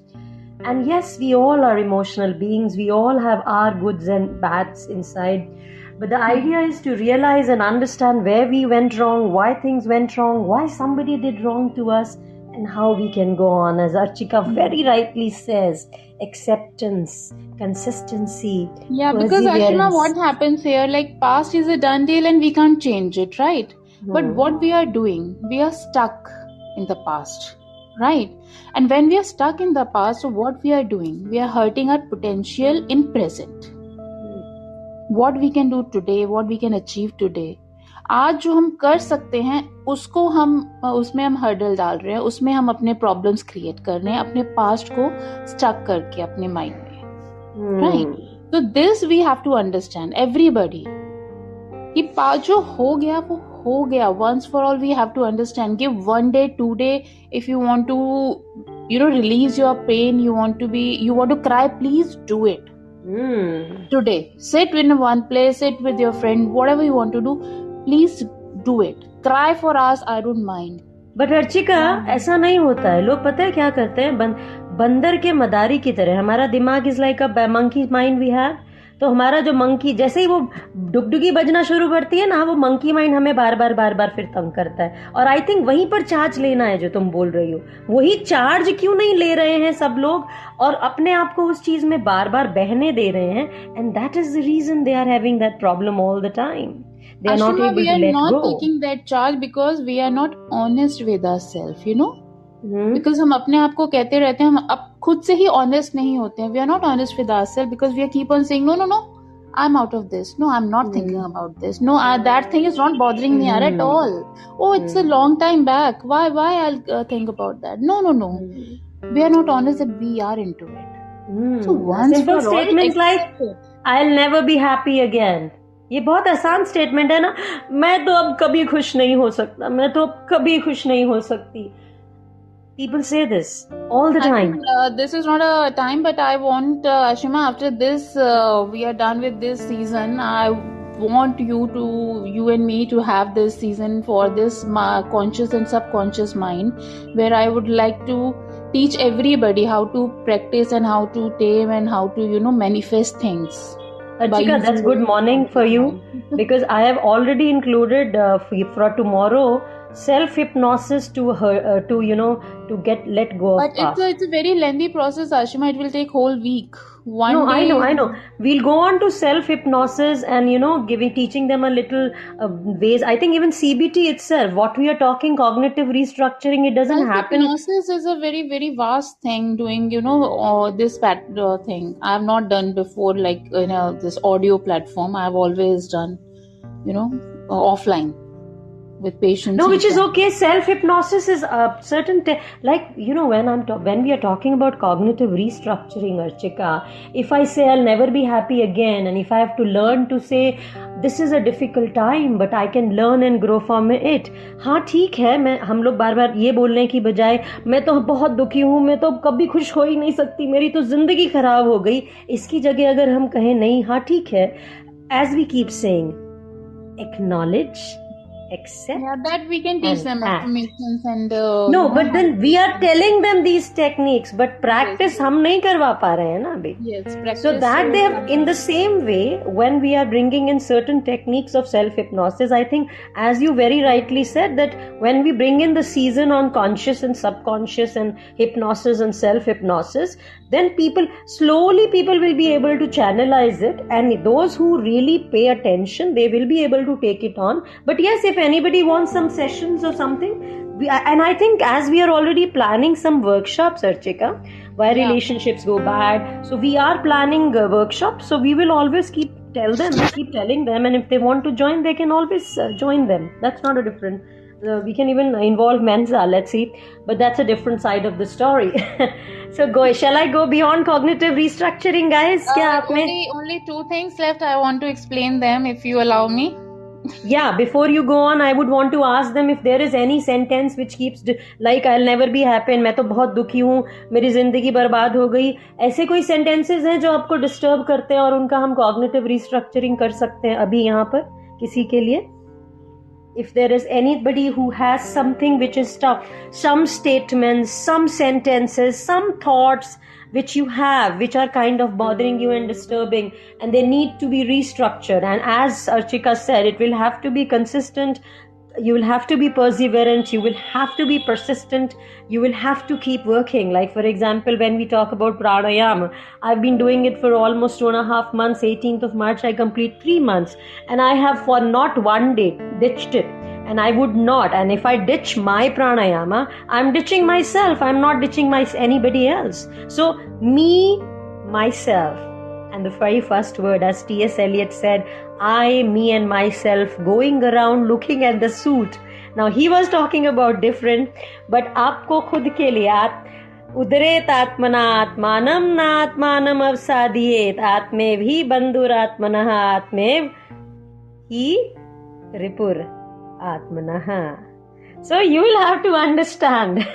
And yes, we all are emotional beings. We all have our goods and bads inside. But the idea is to realize and understand where we went wrong, why things went wrong, why somebody did wrong to us, and how we can go on. As Archika very rightly says, acceptance, consistency, Yeah, because Ashima, perseverance. what happens here, like past is a done deal and we can't change it, right? But what we are doing, we are stuck in the past, right? And when we are stuck in the past, so what we are doing, we are hurting our potential in present. What we can do today, what we can achieve today. आज जो हम कर सकते हैं उसको हम उसमें हम हर्डल डाल रहे हैं, उसमें हम अपने प्रॉब्लम्स क्रिएट कर रहे हैं अपने पास्ट को स्टक करके अपने माइंड में, राइट? तो this we have to understand everybody कि पास्ट जो हो गया वो हो गया. Once for all we have to understand कि one day to day if you want to release your pain, you want to cry, please do it. Today, sit in one place, sit with your friend, whatever you want to do, please do it. Cry for us, I don't mind. But Archika, ऐसा नहीं होता है. लोग पता है क्या करते हैं, बंदर के मदारी की तरह. हमारा दिमाग is like a monkey mind we have. तो हमारा जो मंकी, जैसे ही वो डुगडुगी बजना शुरू करती है ना, वो मंकी माइंड हमें बार बार फिर तंग करता है. और आई थिंक वहीं पर चार्ज लेना है जो तुम बोल रही हो. वही चार्ज क्यों नहीं ले रहे हैं सब लोग और अपने आप को उस चीज में बार बहने दे रहे हैं. And that is the reason they are having that problem all the time. They are not Ashima, able we to are let not go. taking that charge because we are not honest with ourselves, because हम अपने आप को कहते रहते हैं, हम अब खुद से ही ऑनेस्ट नहीं होते हैं. We are not honest with ourselves because we are keep on saying no I am out of this, no I am not thinking about this, no that thing is not bothering me at all, oh it's a long time back, why I'll think about that, no we are not honest that we are into it. So once Simple for all, statements like accept it. I'll never be happy again. ये बहुत आसान statement है ना. मैं तो अब कभी खुश नहीं हो सकता, मैं तो अब कभी खुश नहीं हो सकती. People say this all the I time. think, this is not a time, but I want Ashima, after this we are done with this season, I want you and me to have this season for this conscious and subconscious mind, where I would like to teach everybody how to practice and how to tame and how to manifest things. Archika, that's good morning for you, because I have already included for tomorrow self-hypnosis to let go of But past. it's a very lengthy process, Ashima. It will take whole week. One No, day. I know. We'll go on to self-hypnosis and teaching them a little ways. I think even CBT itself, what we are talking, cognitive restructuring, it doesn't happen. Hypnosis is a very, very vast thing. Doing, this thing I have not done before, like this audio platform. I have always done, offline with patients. No, which is okay. Self-hypnosis is a certain when we are talking about cognitive restructuring, Archika, if I say I'll never be happy again, and if I have to learn to say this is a difficult time but I can learn and grow from it. हाँ ठीक है, हम लोग बार ये बोलने की बजाय मैं तो बहुत दुखी हूँ, मैं तो कभी खुश हो ही नहीं सकती, मेरी तो जिंदगी खराब हो गई, इसकी जगह अगर हम कहें नहीं, हाँ ठीक है, as we keep saying, acknowledge, accept, that we can teach them act. affirmations and No, but then we are telling them these techniques, but practice हम नहीं करवा पा रहे हैं ना अभी. yes, practice. So that they have, in the same way, when we are bringing in certain techniques of self-hypnosis, I think, as you very rightly said, that when we bring in the season on conscious and subconscious and hypnosis and self-hypnosis, then people will be able to channelize it, and those who really pay attention, they will be able to take it on. But yes, if anybody wants some sessions or something, and I think as we are already planning some workshops, Archika, why relationships go bad, so we are planning workshops, so we will always keep telling them, and if they want to join, they can always join them. That's not a different. We can even involve Mensa, let's see, but that's a different side of the story. So shall I go beyond cognitive restructuring, guys? Only two things left. I want to explain them, if you allow me. Yeah, before you go on, I would want to ask them if there is any sentence which keeps like I'll never be happy, मैं तो बहुत दुखी हूँ, मेरी जिंदगी बर्बाद हो गई, ऐसे कोई sentences हैं जो आपको disturb करते हैं और उनका हम cognitive restructuring कर सकते हैं अभी यहाँ पर किसी के लिए? If there is anybody who has something which is tough, some statements, some sentences, some thoughts which you have, which are kind of bothering you and disturbing, and they need to be restructured. And as Archika said, it will have to be consistent, you will have to be perseverant, you will have to be persistent, you will have to keep working. Like for example, when we talk about pranayama, I've been doing it for almost 2.5 months. 18th of March I complete 3 months, and I have for not one day ditched it. And I would not, and if I ditch my pranayama, I'm ditching myself, I'm not ditching anybody else. So me, myself, and the very first word, as T.S. Eliot said, I, me and myself, going around looking at the suit. Now he was talking about different, but आपको खुद के लिए आप उदरेत आत्मना आत्मानम न आत्मानम अवसादियेत आत्मेभि बंधुरात्मनः आत्मेव ही रिपुर आत्मनः. So you will have to understand.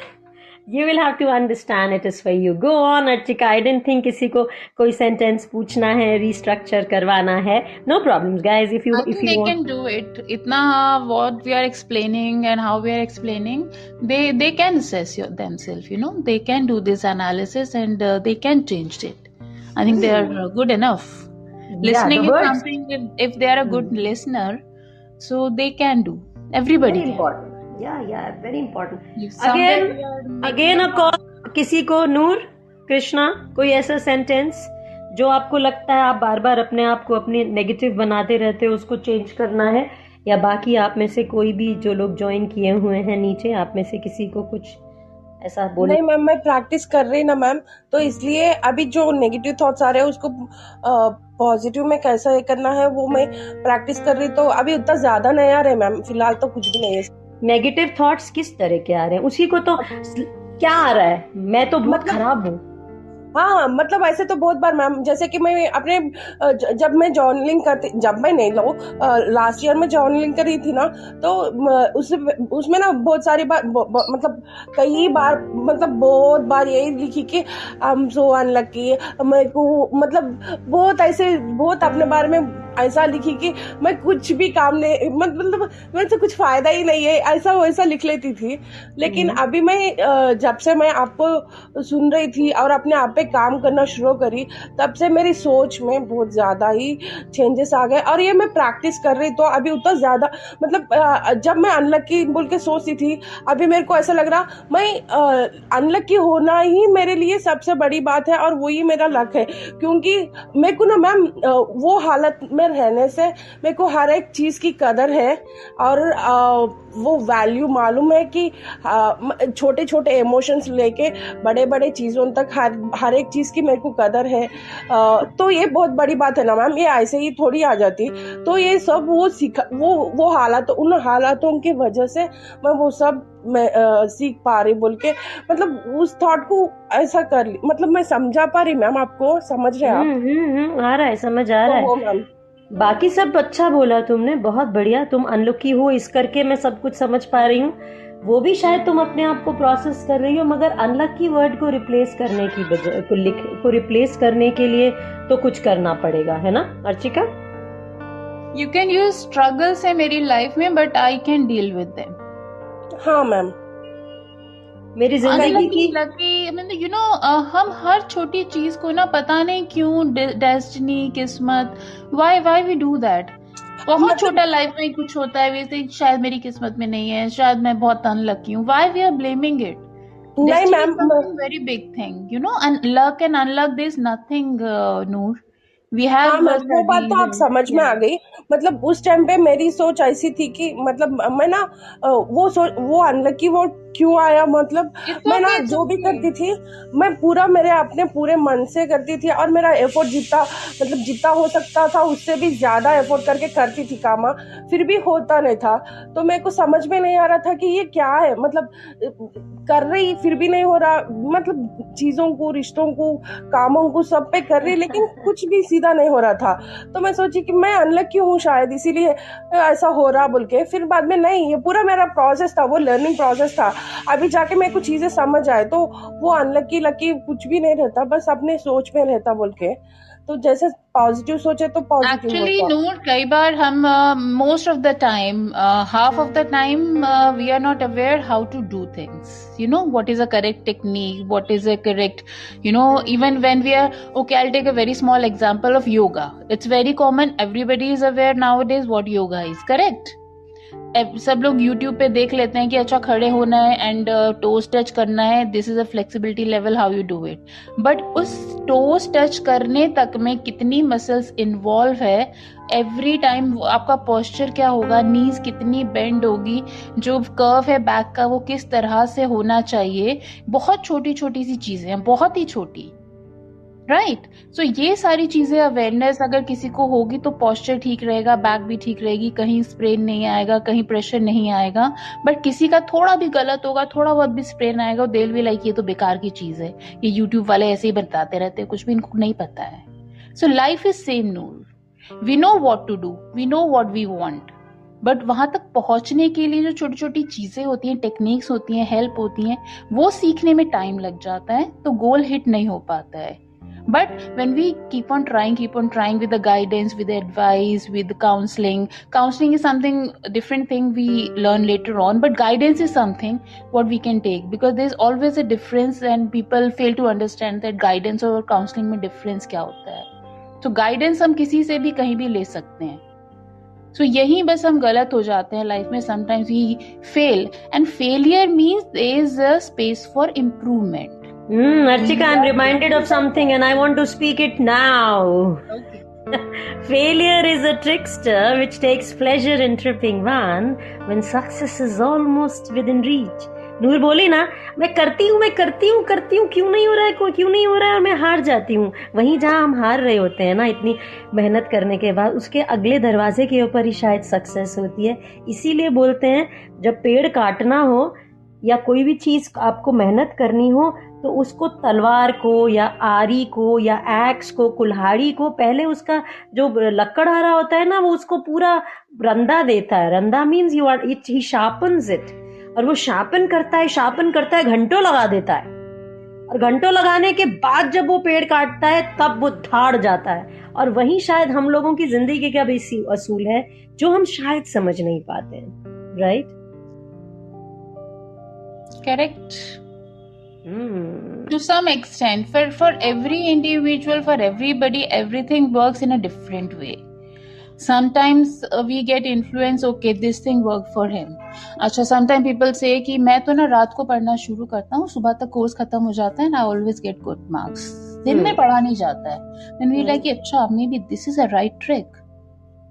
You will have to understand it is for you. Go on, Archika. I didn't think किसी को कोई sentence पूछना है, restructure करवाना है. No problems, guys. If you I think they can do it. Itna what we are explaining and how we are explaining, they can assess themselves. You know, they can do this analysis and they can change it. I think they are good enough. Listening is something. If they are a good listener, so they can do. Everybody very can. important. Yeah, very important. Again a call. किसी को नूर कृष्णा कोई ऐसा sentence जो आपको लगता है आप बार बार अपने आप को अपनी नेगेटिव बनाते रहते हो, उसको चेंज करना है, या बाकी आप में से कोई भी जो लोग ज्वाइन किए हुए हैं नीचे, आप में से किसी को कुछ ऐसा बोले? नहीं मैम, मैं प्रैक्टिस कर रही ना मैम, तो इसलिए अभी जो नेगेटिव थॉट्स आ रहे हैं उसको पॉजिटिव में कैसा करना है वो मैं प्रैक्टिस कर रही. तो अभी उतना ज्यादा नहीं आ रहे मैम, फिलहाल तो कुछ भी नहीं है. नेगेटिव थॉट्स किस तरह के आ रहे हैं? उसी को तो क्या आ रहा है, मैं तो बहुत खराब हूँ. हाँ मतलब ऐसे तो बहुत बार मैम, जैसे कि मैं अपने जब मैं जर्नलिंग करती, जब मैं नहीं लो लास्ट ईयर में जर्नलिंग करी थी ना, तो उसमें ना बहुत सारी बार मतलब कई बार मतलब बहुत बार यही लिखी कि आई एम सो अनलकी. मेरे को मतलब बहुत ऐसे बहुत अपने बारे में ऐसा लिखी कि मैं कुछ भी काम नहीं, मतलब मेरे से कुछ फायदा ही नहीं है, ऐसा वैसा लिख लेती थी. लेकिन अभी मैं जब से मैं आपको सुन रही थी और अपने आप पे काम करना शुरू करी, तब से मेरी सोच में बहुत ज्यादा ही चेंजेस आ गए. और ये मैं प्रैक्टिस कर रही, तो अभी उतना ज्यादा मतलब जब मैं अनलकी बोल के सोचती थी, अभी मेरे को ऐसा लग रहा मैं अनलकी होना ही मेरे लिए सबसे बड़ी बात है और वही मेरा लक है. क्योंकि मेरे को ना मैम वो हालत में रहने से मेरे को हर एक चीज की कदर है और वो वैल्यू मालूम है कि छोटे छोटे इमोशंस लेके बड़े बड़े चीजों तक हर एक चीज की मेरे को कदर है. तो ये बहुत बड़ी बात है ना मैम, ये ऐसे ही थोड़ी आ जाती. तो ये सब वो हालात, उन हालातों की वजह से मैं वो सब मैं सीख पा रही बोल के, मतलब उस थॉट को ऐसा कर ली. मतलब मैं समझा पा रही मैम, आपको समझ रहे आप? आ रहा है, समझ आ रहा है. बाकी सब अच्छा बोला तुमने, बहुत बढ़िया. तुम अनलकी हो इस करके मैं सब कुछ समझ पा रही हूँ. वो भी शायद तुम अपने आप को प्रोसेस कर रही हो, मगर अनलकी वर्ड को रिप्लेस करने की बजाय को रिप्लेस करने के लिए तो कुछ करना पड़ेगा, है ना Archika? You can use struggles है मेरी लाइफ में, but I can deal with them. हाँ मैम, मेरी जिंदगी की लकी यू नो, हम हर छोटी चीज को ना पता नहीं क्यों डेस्टिनी, किस्मत, व्हाई वी डू दैट. बहुत छोटा लाइफ में कुछ होता है, वैसे शायद मेरी किस्मत में नहीं है, शायद मैं बहुत अनलकी हूँ. Why we are blaming it? नहीं ma'am, very big thing, you know. Luck and unluck, there is nothing नूर. वी हैव वो बात तो आप समझ में आ गई. मतलब उस टाइम पे मेरी सोच ऐसी थी कि मतलब मैं ना वो अनलकी वो क्यों आया, मतलब मैं ना जो भी करती थी मैं पूरा मेरे अपने पूरे मन से करती थी और मेरा एफर्ट जितना हो सकता था उससे भी ज्यादा एफर्ट करके करती थी काम, फिर भी होता नहीं था. तो मेरे को समझ में नहीं आ रहा था कि ये क्या है, मतलब कर रही फिर भी नहीं हो रहा, मतलब चीजों को, रिश्तों को, कामों को सब पे कर रही, लेकिन कुछ भी सीधा नहीं हो रहा था. तो मैं सोची कि मैं अनलकी हूँ शायद, इसीलिए ऐसा हो रहा बोल के. फिर बाद में नहीं, ये पूरा मेरा प्रोसेस था, वो लर्निंग प्रोसेस था. अभी जाके मेरे को चीजें समझ आए, तो वो अनलकी लकी कुछ भी नहीं रहता, बस अपने सोच में रहता बोल के. तो जैसे पॉजिटिव सोचे तो पॉजिटिव. एक्चुअली नूर, कई बार हम most of the time, half of the time we are not aware how to do things. You know what is a correct technique, what is a correct, you know, even when we are, okay, I'll take a very small example of yoga. It's very common, everybody is aware nowadays what yoga is, correct? सब लोग YouTube पे देख लेते हैं कि अच्छा खड़े होना है एंड टोज टच करना है, this is a flexibility level, how you do it. But उस टोज टच करने तक में कितनी मसल्स इन्वॉल्व है, एवरी टाइम आपका पोस्चर क्या होगा, नीज कितनी बेंड होगी, जो कर्व है बैक का वो किस तरह से होना चाहिए, बहुत छोटी छोटी सी चीजें हैं, बहुत ही छोटी. राइट. सो ये सारी चीजें अवेयरनेस अगर किसी को होगी तो पोस्चर ठीक रहेगा, बैक भी ठीक रहेगी, कहीं स्प्रेन नहीं आएगा, कहीं प्रेशर नहीं आएगा. बट किसी का थोड़ा भी गलत होगा, थोड़ा बहुत भी स्प्रेन आएगा, दे विल बी लाइक ये तो बेकार की चीज है, ये यूट्यूब वाले ऐसे ही बताते रहते हैं, कुछ भी इनको नहीं पता है. So life is same Noor. We know what to do, we know what we want, but वहां तक पहुंचने के लिए जो छोटी छोटी चीजें होती हैं, टेक्निक्स होती हैं, हेल्प होती हैं, वो सीखने में टाइम लग जाता है, तो गोल हिट नहीं हो पाता है. But when we keep on trying with the guidance, with the advice, with the counseling is something different thing we learn later on, but guidance is something what we can take, because there's always a difference and people fail to understand that guidance और counseling में difference क्या होता है. तो guidance हम किसी से भी कहीं भी ले सकते हैं. So यहीं बस हम गलत हो जाते हैं लाइफ में. Sometimes we fail and failure means there is a space for improvement. Archika, I'm reminded of something and I want to speak it now. Okay. Failure is a trickster which takes pleasure in tripping one when success is almost within reach. नूर बोली ना, मैं करती हूँ क्यों नहीं हो रहा है और मैं हार जाती हूँ. वहीं जहाँ हम हार रहे होते हैं ना, इतनी मेहनत करने के बाद, उसके अगले दरवाजे के ऊपर ही शायद सक्सेस होती है. इसीलिए बोलते हैं जब पेड़ काटना हो या कोई भी चीज आपको मेहनत करनी हो, तो उसको तलवार को या आरी को या एक्स को, कुल्हाड़ी को, पहले उसका जो लकड़हारा होता है ना, वो उसको पूरा रंधा देता है. Randha means he sharpens it, और वो शार्पन करता है, घंटों लगा देता है, और घंटों लगाने के बाद जब वो पेड़ काटता है तब वो धाड़ जाता है. और वही शायद हम लोगों की जिंदगी का भी असूल है, जो हम शायद समझ नहीं पाते हैं. Right? Correct. To some extent, for every individual, for everybody, everything works in a different way. Sometimes we get influence, okay, this thing worked for him. अच्छा, sometimes people say कि मैं तो ना रात को पढ़ना शुरू करता हूँ, सुबह तक कोर्स खत्म हो जाता है and I always get good marks. दिन में पढ़ा नहीं जाता है. Then we like, अच्छा, maybe this is a right trick.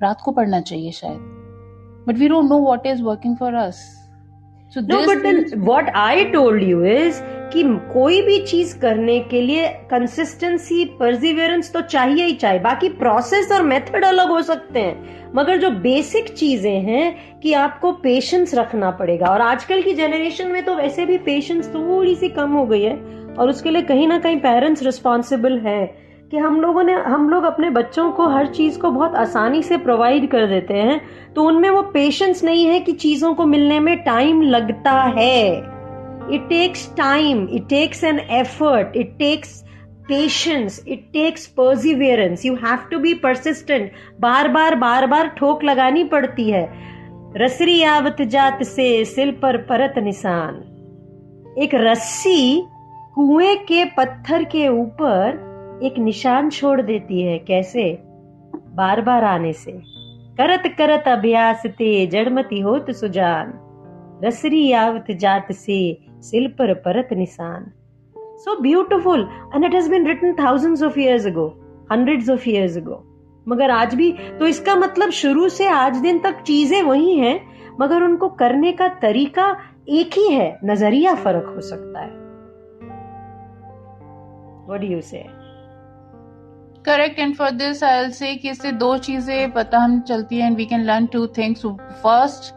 रात को पढ़ना चाहिए शायद. But we don't know what is working for us. So no, but then what I told you is कि कोई भी चीज करने के लिए कंसिस्टेंसी, परसिवियरेंस तो चाहिए ही चाहिए. बाकी प्रोसेस और मेथड अलग हो सकते हैं, मगर जो बेसिक चीजें हैं कि आपको पेशेंस रखना पड़ेगा. और आजकल की जनरेशन में तो वैसे भी पेशेंस थोड़ी सी कम हो गई है, और उसके लिए कहीं ना कहीं पेरेंट्स रिस्पॉन्सिबल है कि हम लोग अपने बच्चों को हर चीज को बहुत आसानी से प्रोवाइड कर देते हैं, तो उनमें वो पेशेंस नहीं है कि चीजों को मिलने में टाइम लगता है. It takes time, it takes an effort, it takes patience, it takes perseverance. You have to be persistent. बार बार ठोक लगानी पड़ती है. रसरी आवत जात से सिल पर परत निशान. एक रस्सी कुएं के पत्थर के ऊपर एक निशान छोड़ देती है. कैसे? बार बार आने से. करत करत अभ्यास ते जड़मती होत सुजान. रसरी आवत जात से सिल पर परत निशान. So beautiful, and it has been written thousands of years ago, hundreds of years ago. मगर आज भी, तो इसका मतलब शुरू से आज दिन तक चीजें वही हैं, मगर उनको करने का तरीका एक ही है, नजरिया फर्क हो सकता है. What do you say? Correct. And for this I'll say कि इससे दो चीजें पता हम चलती हैं, and we can learn two things. First,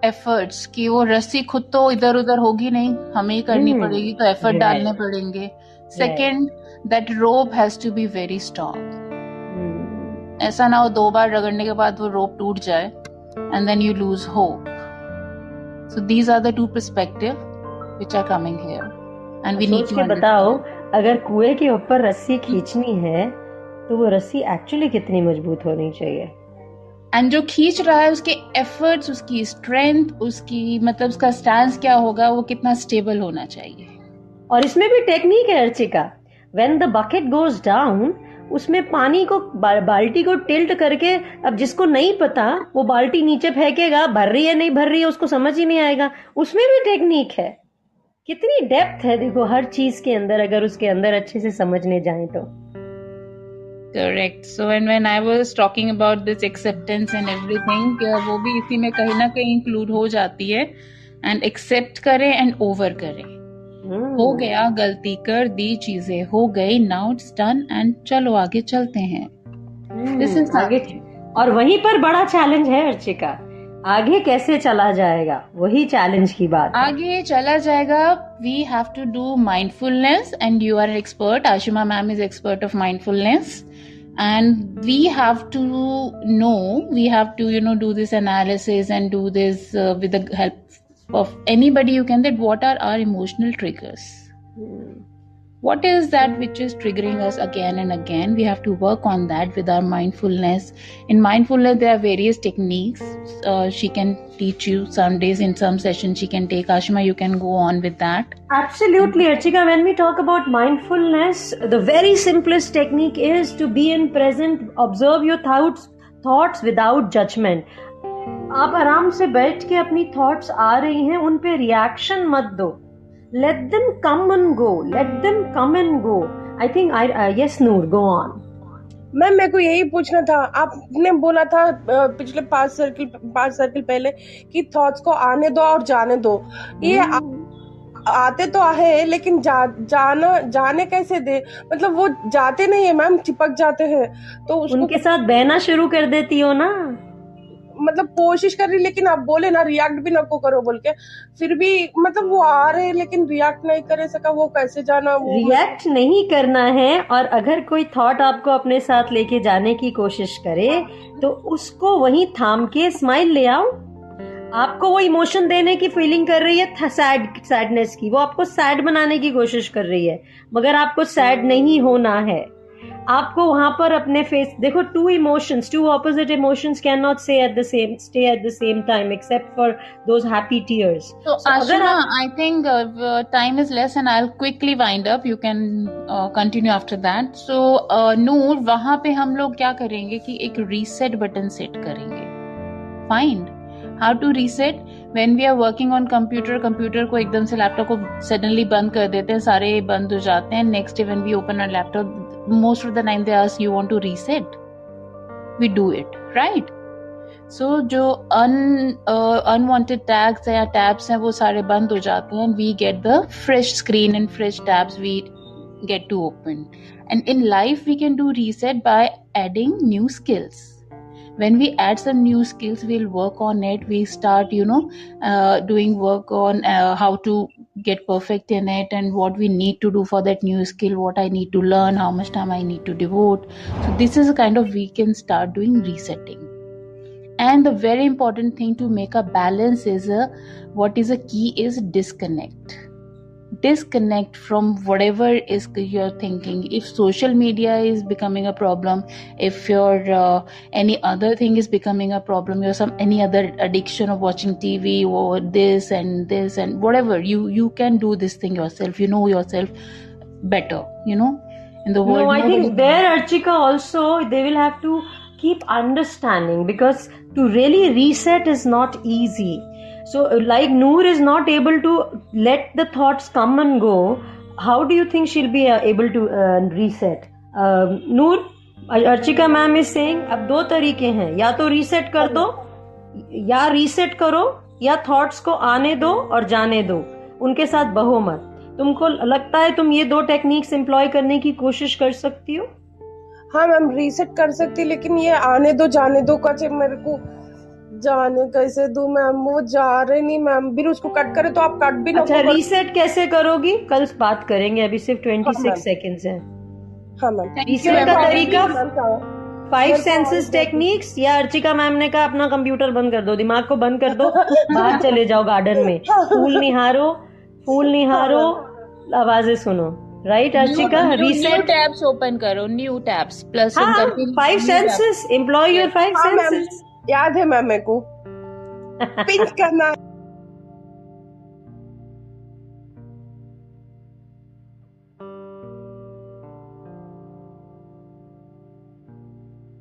efforts, कि वो रस्सी खुद तो इधर उधर होगी नहीं, हमें ही करनी पड़ेगी, तो एफर्ट डालने पड़ेंगे. Second, that rope has to be very strong. ऐसा ना हो 2 बार रगड़ने के बाद वो रोप टूट जाए and then you lose hope. So these are the two perspectives which are coming here, and we need to understand. बताओ, अगर कुएं के ऊपर रस्सी खींचनी है तो वो रस्सी एक्चुअली कितनी मजबूत होनी चाहिए. एंड जो खींच रहा है उसके एफर्ट्स, उसकी स्ट्रेंथ, उसकी मतलब उसका स्टैंस क्या होगा, वो कितना स्टेबल होना चाहिए. और इसमें भी टेक्निक है Archika. When the bucket goes down, उसमें पानी को बाल्टी को टिल्ट करके, अब जिसको नहीं पता वो बाल्टी नीचे फेंकेगा, भर रही है नहीं भर रही है उसको समझ ही नहीं आएगा। उसमें भी टेक्निक है, कितनी डेप्थ है देखो हर चीज के अंदर, अगर उसके अंदर अच्छे से समझने जाएं तो। Correct. So when I was talking about this acceptance and everything, वो भी इसी में कहीं ना कहीं इंक्लूड हो जाती है। एंड एक्सेप्ट करें एंड ओवर करें। हो गया, गलती कर दी, चीजें हो गई, नाउ इट्स डन एंड चलो आगे चलते हैं। दिस इज आगे। और वहीं पर बड़ा चैलेंज है अर्चिका, आगे कैसे चला जाएगा, वही चैलेंज की बात है। आगे चला जाएगा, we have to do mindfulness and you are an expert, Ashima ma'am is expert of mindfulness and we have to know, we have to do this analysis and do this with the help of anybody you can, that what are our emotional triggers. What is that which is triggering us again and again? We have to work on that with our mindfulness. In mindfulness, there are various techniques. She can teach you some days, in some sessions she can take. Ashima, you can go on with that. Absolutely, Archika. When we talk about mindfulness, the very simplest technique is to be in present, observe your thoughts without judgment. आप आराम से बैठ के अपनी thoughts आ रही हैं, उन पे रिएक्शन मत दो। Let them come and go. Let them come and go. I think yes, Noor, go on. Ma'am मेरे को यही पूछना था, आपने बोला था पिछले 5 सर्किल पहले कि थॉट्स को आने दो और जाने दो। ये आते तो है लेकिन जाने कैसे दे, मतलब वो जाते नहीं है मैम, चिपक जाते हैं, तो उनके साथ बहना शुरू कर देती हो ना। मतलब कोशिश कर रही, लेकिन आप बोले ना रिएक्ट भी नको करो बोल के, फिर भी मतलब वो आ रहे लेकिन रिएक्ट नहीं करे सका, वो कैसे जाना, वो रिएक्ट नहीं करना है। और अगर कोई थॉट आपको अपने साथ लेके जाने की कोशिश करे तो उसको वहीं थाम के स्माइल ले आओ। आपको वो इमोशन देने की फीलिंग कर रही है सैडनेस की, वो आपको सैड बनाने की कोशिश कर रही है, मगर आपको सैड नहीं होना है। आपको वहां पर अपने फेस देखो, two opposite emotions cannot stay at the same time except for those happy tears. So Ashima, I think time is less and I'll quickly wind up. You can continue after that. So Noor, वहां पे हम लोग क्या करेंगे कि एक reset button set करेंगे। Find how to reset when we are working on computer को एकदम से लैपटॉप को suddenly बंद कर देते हैं, सारे बंद हो जाते हैं। Next day when we open our laptop, most of the time they ask, you want to reset? We do it, right? So जो unwanted tags या tabs हैं वो सारे बंद हो जाते हैं, and we get the fresh screen and fresh tabs we get to open. And in life we can do reset by adding new skills. When we add some new skills, we'll work on it. We start doing work on how to get perfect in it and what we need to do for that new skill, what I need to learn, how much time I need to devote. So this is a kind of, we can start doing resetting. And the very important thing to make a balance is what is a key is disconnect from whatever is you're thinking. If social media is becoming a problem, if your any other thing is becoming a problem, your any other addiction of watching TV or this and whatever, you can do this thing yourself. You know yourself better, in the world. No, I think there, Archika, also they will have to keep understanding, because to really reset is not easy. So like Noor is not able to let the thoughts come and go, how do you think she'll be able to reset? Noor, Archika ma'am is saying अब 2 तरीके हैं, या तो reset कर दो, या reset करो, या थॉट्स को आने दो और जाने दो, उनके साथ बहो मत। तुमको लगता है तुम ये 2 टेक्निक्स एम्प्लॉय करने की कोशिश कर सकती हो? हाँ मैम, रीसेट कर सकती, लेकिन ये आने दो जाने दो कैसे, मेरे को जाने कैसे दूं मैम, वो जा रहे नहीं मैम, फिर उसको कट करे तो आप कट भी ना। अच्छा, रीसेट कैसे करोगी कल बात करेंगे, अभी सिर्फ 26 सेकंड्स हैं। हाँ मैम, रीसेट का तरीका 5 सेंसेस टेक्निक्स, या अर्चिका मैम ने कहा अपना कंप्यूटर बंद कर दो, दिमाग को बंद कर दो, बाहर चले जाओ गार्डन में, फूल निहारो, आवाजें सुनो, right Archika? Reset, new tabs open करो, new tabs plus 5 senses, employ your 5 senses. याद है मैम मेरे को पिंच करना।